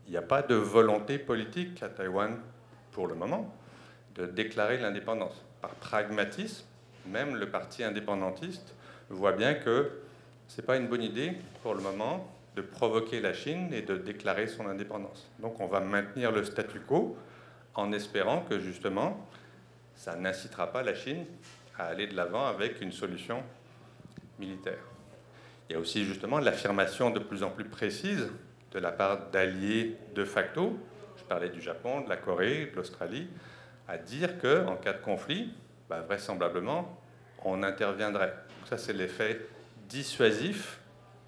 S1: il n'y a pas de volonté politique à Taïwan pour le moment de déclarer l'indépendance. Par pragmatisme, même le parti indépendantiste voit bien que ce n'est pas une bonne idée pour le moment de provoquer la Chine et de déclarer son indépendance. Donc on va maintenir le statu quo en espérant que justement ça n'incitera pas la Chine à aller de l'avant avec une solution militaire. Il y a aussi justement l'affirmation de plus en plus précise de la part d'alliés de facto, je parlais du Japon, de la Corée, de l'Australie, à dire qu'en cas de conflit, vraisemblablement, on interviendrait. Donc ça, c'est l'effet dissuasif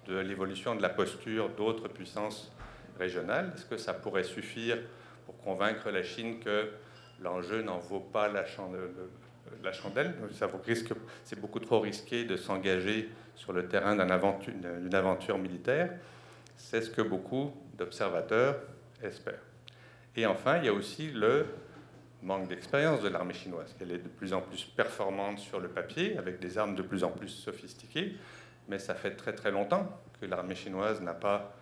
S1: de l'évolution de la posture d'autres puissances régionales. Est-ce que ça pourrait suffire pour convaincre la Chine que l'enjeu n'en vaut pas la chandelle? C'est beaucoup trop risqué de s'engager sur le terrain d'une aventure militaire. C'est ce que beaucoup d'observateurs espèrent. Et enfin, il y a aussi le manque d'expérience de l'armée chinoise. Elle est de plus en plus performante sur le papier, avec des armes de plus en plus sophistiquées, mais ça fait très très longtemps que l'armée chinoise n'a pas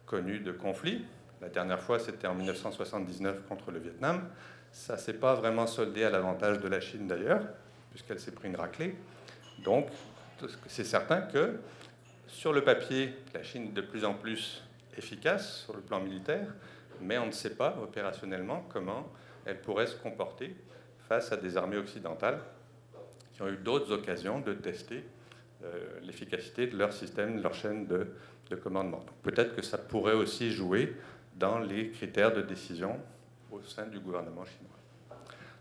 S1: connu de conflit. La dernière fois, c'était en 1979 contre le Vietnam. Ça ne s'est pas vraiment soldé à l'avantage de la Chine d'ailleurs, puisqu'elle s'est pris une raclée. Donc, c'est certain que sur le papier, la Chine est de plus en plus efficace sur le plan militaire, mais on ne sait pas opérationnellement comment elle pourrait se comporter face à des armées occidentales qui ont eu d'autres occasions de tester l'efficacité de leur système, de leur chaîne de commandement. Donc, peut-être que ça pourrait aussi jouer dans les critères de décision au sein du gouvernement chinois.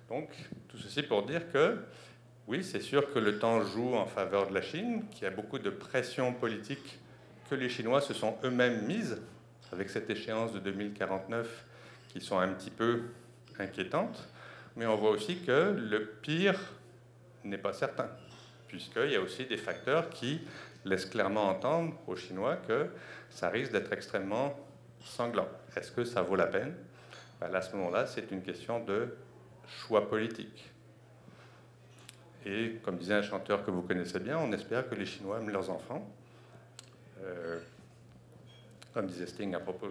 S1: Donc, tout ceci pour dire que, oui, c'est sûr que le temps joue en faveur de la Chine, qu'il y a beaucoup de pression politique que les Chinois se sont eux-mêmes mises, avec cette échéance de 2049 qui sont un petit peu inquiétantes, mais on voit aussi que le pire n'est pas certain, puisqu'il y a aussi des facteurs qui laissent clairement entendre aux Chinois que ça risque d'être extrêmement sanglant. Est-ce que ça vaut la peine? À ce moment-là, c'est une question de choix politique. Et comme disait un chanteur que vous connaissez bien, on espère que les Chinois aiment leurs enfants. Comme disait Sting à propos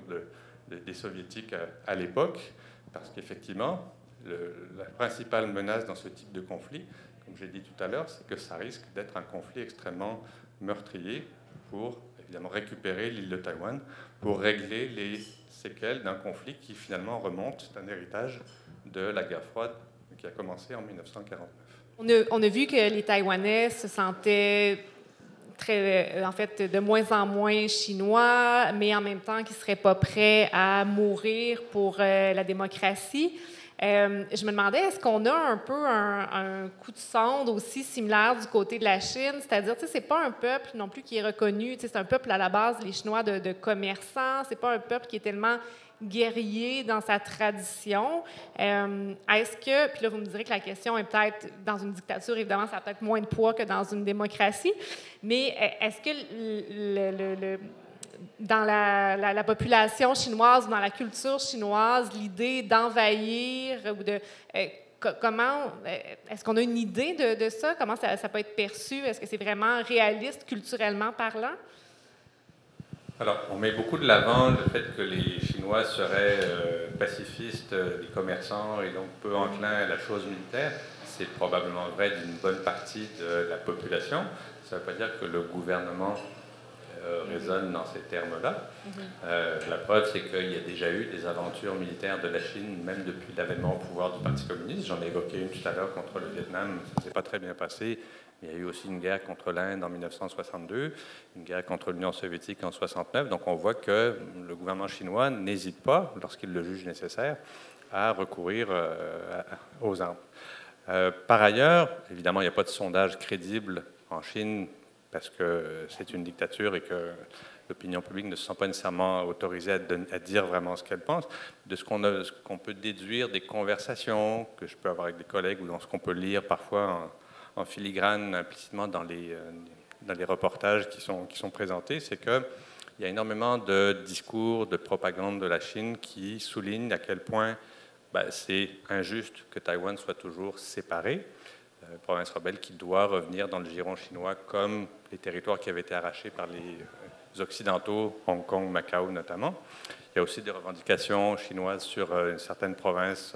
S1: des Soviétiques à l'époque, parce qu'effectivement, la principale menace dans ce type de conflit, comme j'ai dit tout à l'heure, c'est que ça risque d'être un conflit extrêmement meurtrier pour, évidemment, récupérer l'île de Taïwan, pour régler les séquelles d'un conflit qui, finalement, remonte d'un héritage de la guerre froide qui a commencé en 1949.
S4: On a vu que les Taïwanais se sentaient en fait, de moins en moins chinois, mais en même temps qu'ils ne seraient pas prêts à mourir pour la démocratie. Je me demandais, est-ce qu'on a un peu un coup de sonde aussi similaire du côté de la Chine? C'est-à-dire, tu sais, c'est pas un peuple non plus qui est reconnu. Tu sais, c'est un peuple, à la base, les Chinois, de commerçants. C'est pas un peuple qui est tellement guerrier dans sa tradition. Est-ce que, puis là, vous me direz que la question est peut-être, dans une dictature, évidemment, ça a peut-être moins de poids que dans une démocratie, mais est-ce que dans la population chinoise ou dans la culture chinoise, l'idée d'envahir ou de... comment... Est-ce qu'on a une idée de ça? Comment ça peut être perçu? Est-ce que c'est vraiment réaliste culturellement parlant?
S1: Alors, on met beaucoup de l'avant le fait que les Chinois seraient pacifistes, des commerçants et donc peu enclins à la chose militaire. C'est probablement vrai d'une bonne partie de la population. Ça ne veut pas dire que le gouvernement résonne dans ces termes-là. La preuve, c'est qu'il y a déjà eu des aventures militaires de la Chine, même depuis l'avènement au pouvoir du Parti communiste. J'en ai évoqué une tout à l'heure contre le Vietnam, ça ne s'est pas très bien passé. Il y a eu aussi une guerre contre l'Inde en 1962, une guerre contre l'Union soviétique en 1969. Donc on voit que le gouvernement chinois n'hésite pas, lorsqu'il le juge nécessaire, à recourir aux armes. Par ailleurs, évidemment, il n'y a pas de sondage crédible en Chine parce que c'est une dictature et que l'opinion publique ne se sent pas nécessairement autorisée à dire vraiment ce qu'elle pense. De ce qu'on peut déduire des conversations que je peux avoir avec des collègues ou dans ce qu'on peut lire parfois en filigrane implicitement dans les reportages qui sont présentés, c'est qu'il y a énormément de discours, de propagande de la Chine qui soulignent à quel point c'est injuste que Taïwan soit toujours séparé, province rebelle qui doit revenir dans le giron chinois comme les territoires qui avaient été arrachés par les Occidentaux, Hong Kong, Macao notamment. Il y a aussi des revendications chinoises sur une certaine province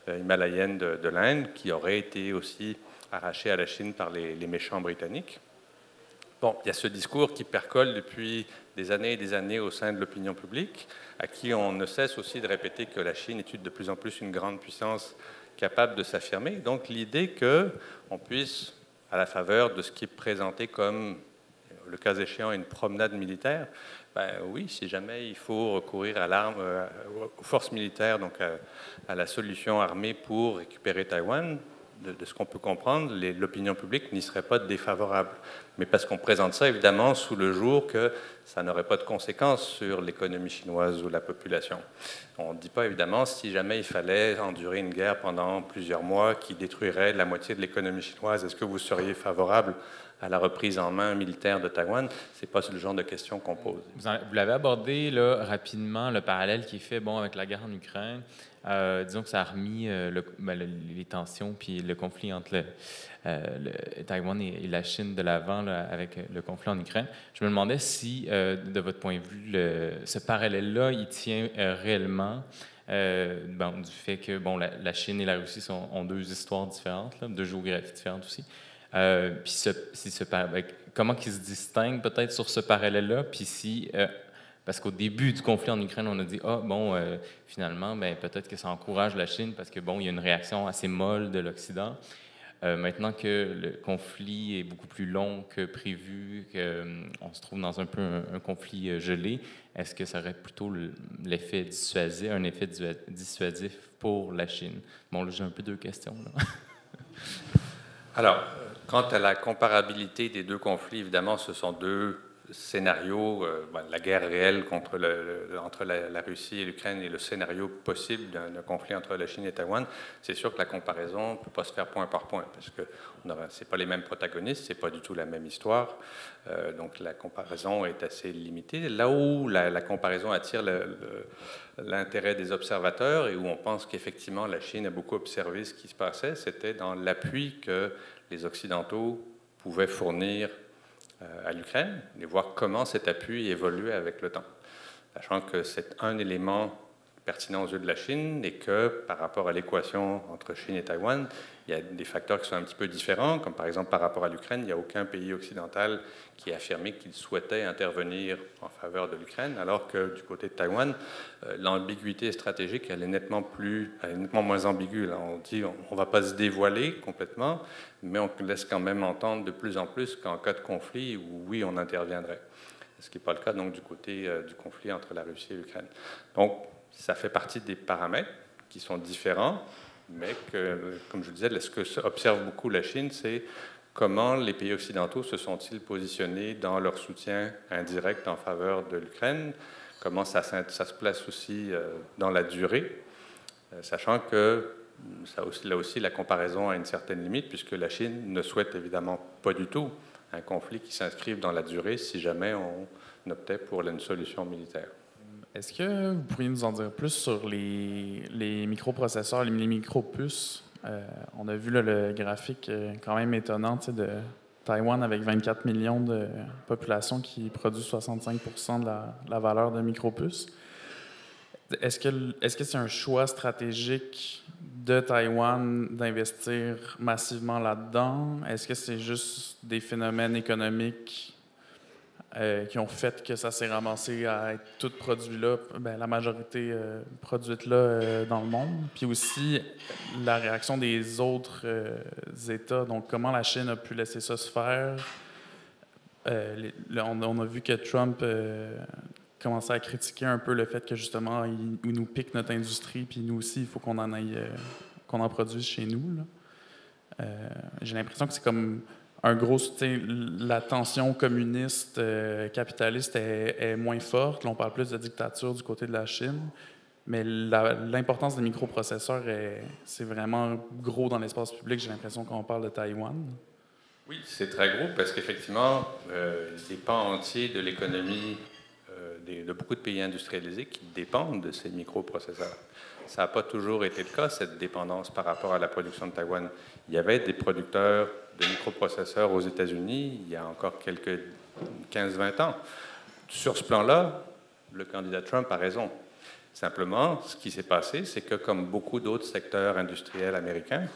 S1: himalayienne de l'Inde qui aurait été aussi arraché à la Chine par les méchants britanniques. Bon, il y a ce discours qui percole depuis des années et des années au sein de l'opinion publique, à qui on ne cesse aussi de répéter que la Chine est de plus en plus une grande puissance capable de s'affirmer. Donc l'idée qu'on puisse, à la faveur de ce qui est présenté comme, le cas échéant, une promenade militaire, oui, si jamais il faut recourir à l'arme, aux forces militaires, donc à la solution armée pour récupérer Taïwan, de ce qu'on peut comprendre, l'opinion publique n'y serait pas défavorable. Mais parce qu'on présente ça, évidemment, sous le jour que ça n'aurait pas de conséquences sur l'économie chinoise ou la population. On ne dit pas, évidemment, si jamais il fallait endurer une guerre pendant plusieurs mois qui détruirait la moitié de l'économie chinoise, est-ce que vous seriez favorable à la reprise en main militaire de Taïwan? Ce n'est pas le genre de questions qu'on pose.
S5: Vous l'avez abordé là, rapidement, le parallèle qui est fait avec la guerre en Ukraine. Disons que ça a remis les tensions puis le conflit entre Taïwan et la Chine de l'avant avec le conflit en Ukraine. Je me demandais si, de votre point de vue, ce parallèle-là, il tient réellement du fait que la Chine et la Russie ont deux histoires différentes, là, deux géographies différentes aussi. Puis comment ils se distinguent peut-être sur ce parallèle-là, puis si... parce qu'au début du conflit en Ukraine, on a dit finalement, peut-être que ça encourage la Chine parce que il y a une réaction assez molle de l'Occident. Maintenant que le conflit est beaucoup plus long que prévu, qu'on se trouve dans un conflit gelé, est-ce que ça aurait plutôt l'effet dissuasif, un effet dissuasif pour la Chine? Bon, là, j'ai un peu deux questions, là.
S1: Alors, quant à la comparabilité des deux conflits, évidemment, ce sont deux scénario, la guerre réelle entre la Russie et l'Ukraine et le scénario possible d'un conflit entre la Chine et Taïwan, c'est sûr que la comparaison ne peut pas se faire point par point parce que ce n'est pas les mêmes protagonistes, ce n'est pas du tout la même histoire. Donc la comparaison est assez limitée. Là où la comparaison attire l'intérêt des observateurs et où on pense qu'effectivement la Chine a beaucoup observé ce qui se passait, c'était dans l'appui que les Occidentaux pouvaient fournir à l'Ukraine et voir comment cet appui évoluait avec le temps. Sachant que c'est un élément pertinent aux yeux de la Chine et que par rapport à l'équation entre Chine et Taïwan, il y a des facteurs qui sont un petit peu différents, comme par exemple par rapport à l'Ukraine, il n'y a aucun pays occidental qui a affirmé qu'il souhaitait intervenir en faveur de l'Ukraine, alors que du côté de Taïwan, l'ambiguïté stratégique elle est nettement moins ambiguë. Là, on dit on ne va pas se dévoiler complètement, mais on laisse quand même entendre de plus en plus qu'en cas de conflit, oui, on interviendrait. Ce qui n'est pas le cas donc, du côté du conflit entre la Russie et l'Ukraine. Donc, ça fait partie des paramètres qui sont différents, mais que, comme je vous disais, ce que observe beaucoup la Chine, c'est comment les pays occidentaux se sont-ils positionnés dans leur soutien indirect en faveur de l'Ukraine, comment ça se place aussi dans la durée, sachant que là aussi, la comparaison a une certaine limite, puisque la Chine ne souhaite évidemment pas du tout un conflit qui s'inscrive dans la durée si jamais on optait pour une solution militaire.
S6: Est-ce que vous pourriez nous en dire plus sur les microprocesseurs, les micropuces? On a vu là, le graphique quand même étonnant de Taïwan avec 24 millions de population qui produit 65 de la valeur de micropuces. Est-ce que c'est un choix stratégique de Taïwan d'investir massivement là-dedans? Est-ce que c'est juste des phénomènes économiques qui ont fait que ça s'est ramassé à être tout produit là, la majorité produite là dans le monde? Puis aussi, la réaction des autres États. Donc, comment la Chine a pu laisser ça se faire? On a vu que Trump commençait à critiquer un peu le fait que, justement, il nous pique notre industrie, puis nous aussi, il faut qu'on en produise chez nous. Là. J'ai l'impression que c'est comme un gros, la tension communiste, capitaliste est moins forte. Là, on parle plus de dictature du côté de la Chine. Mais l'importance des microprocesseurs, c'est vraiment gros dans l'espace public. J'ai l'impression qu'on parle de Taïwan.
S1: Oui, c'est très gros parce qu'effectivement, des pans entiers de l'économie de beaucoup de pays industrialisés qui dépendent de ces microprocesseurs. Ça n'a pas toujours été le cas, cette dépendance par rapport à la production de Taïwan. Il y avait des producteurs de microprocesseurs aux États-Unis il y a encore quelques 15-20 ans. Sur ce plan-là, le candidat Trump a raison. Simplement, ce qui s'est passé, c'est que comme beaucoup d'autres secteurs industriels américains,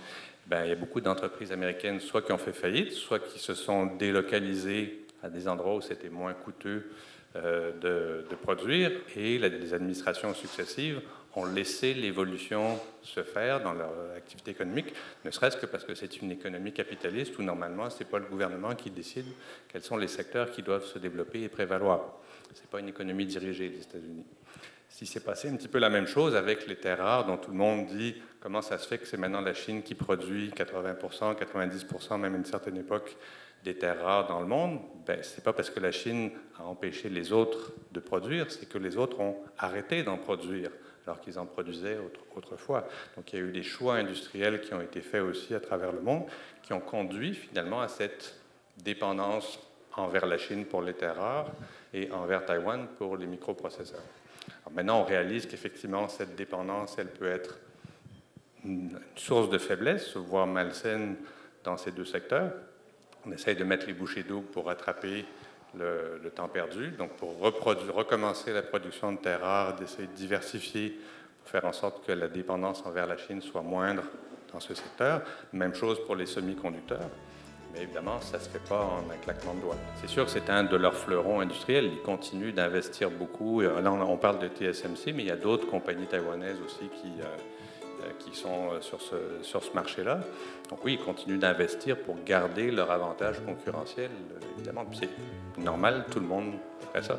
S1: il y a beaucoup d'entreprises américaines soit qui ont fait faillite, soit qui se sont délocalisées à des endroits où c'était moins coûteux de produire, et les administrations successives ont laissé l'évolution se faire dans leur activité économique, ne serait-ce que parce que c'est une économie capitaliste où normalement ce n'est pas le gouvernement qui décide quels sont les secteurs qui doivent se développer et prévaloir. Ce n'est pas une économie dirigée, les États-Unis. Si c'est passé un petit peu la même chose avec les terres rares, dont tout le monde dit comment ça se fait que c'est maintenant la Chine qui produit 80%, 90%, même à une certaine époque, des terres rares dans le monde, ce n'est pas parce que la Chine a empêché les autres de produire, c'est que les autres ont arrêté d'en produire, alors qu'ils en produisaient autrefois. Donc il y a eu des choix industriels qui ont été faits aussi à travers le monde, qui ont conduit finalement à cette dépendance envers la Chine pour les terres rares et envers Taïwan pour les microprocesseurs. Alors maintenant, on réalise qu'effectivement, cette dépendance, elle peut être une source de faiblesse, voire malsaine dans ces deux secteurs. On essaye de mettre les bouchées doubles pour rattraper le temps perdu, donc pour recommencer la production de terres rares, d'essayer de diversifier pour faire en sorte que la dépendance envers la Chine soit moindre dans ce secteur. Même chose pour les semi-conducteurs, mais évidemment, ça ne se fait pas en un claquement de doigts. C'est sûr que c'est un de leurs fleurons industriels. Ils continuent d'investir beaucoup. Là, on parle de TSMC, mais il y a d'autres compagnies taïwanaises aussi qui sont sur ce marché-là. Donc oui, ils continuent d'investir pour garder leur avantage concurrentiel, évidemment. C'est normal, tout le monde ferait ça.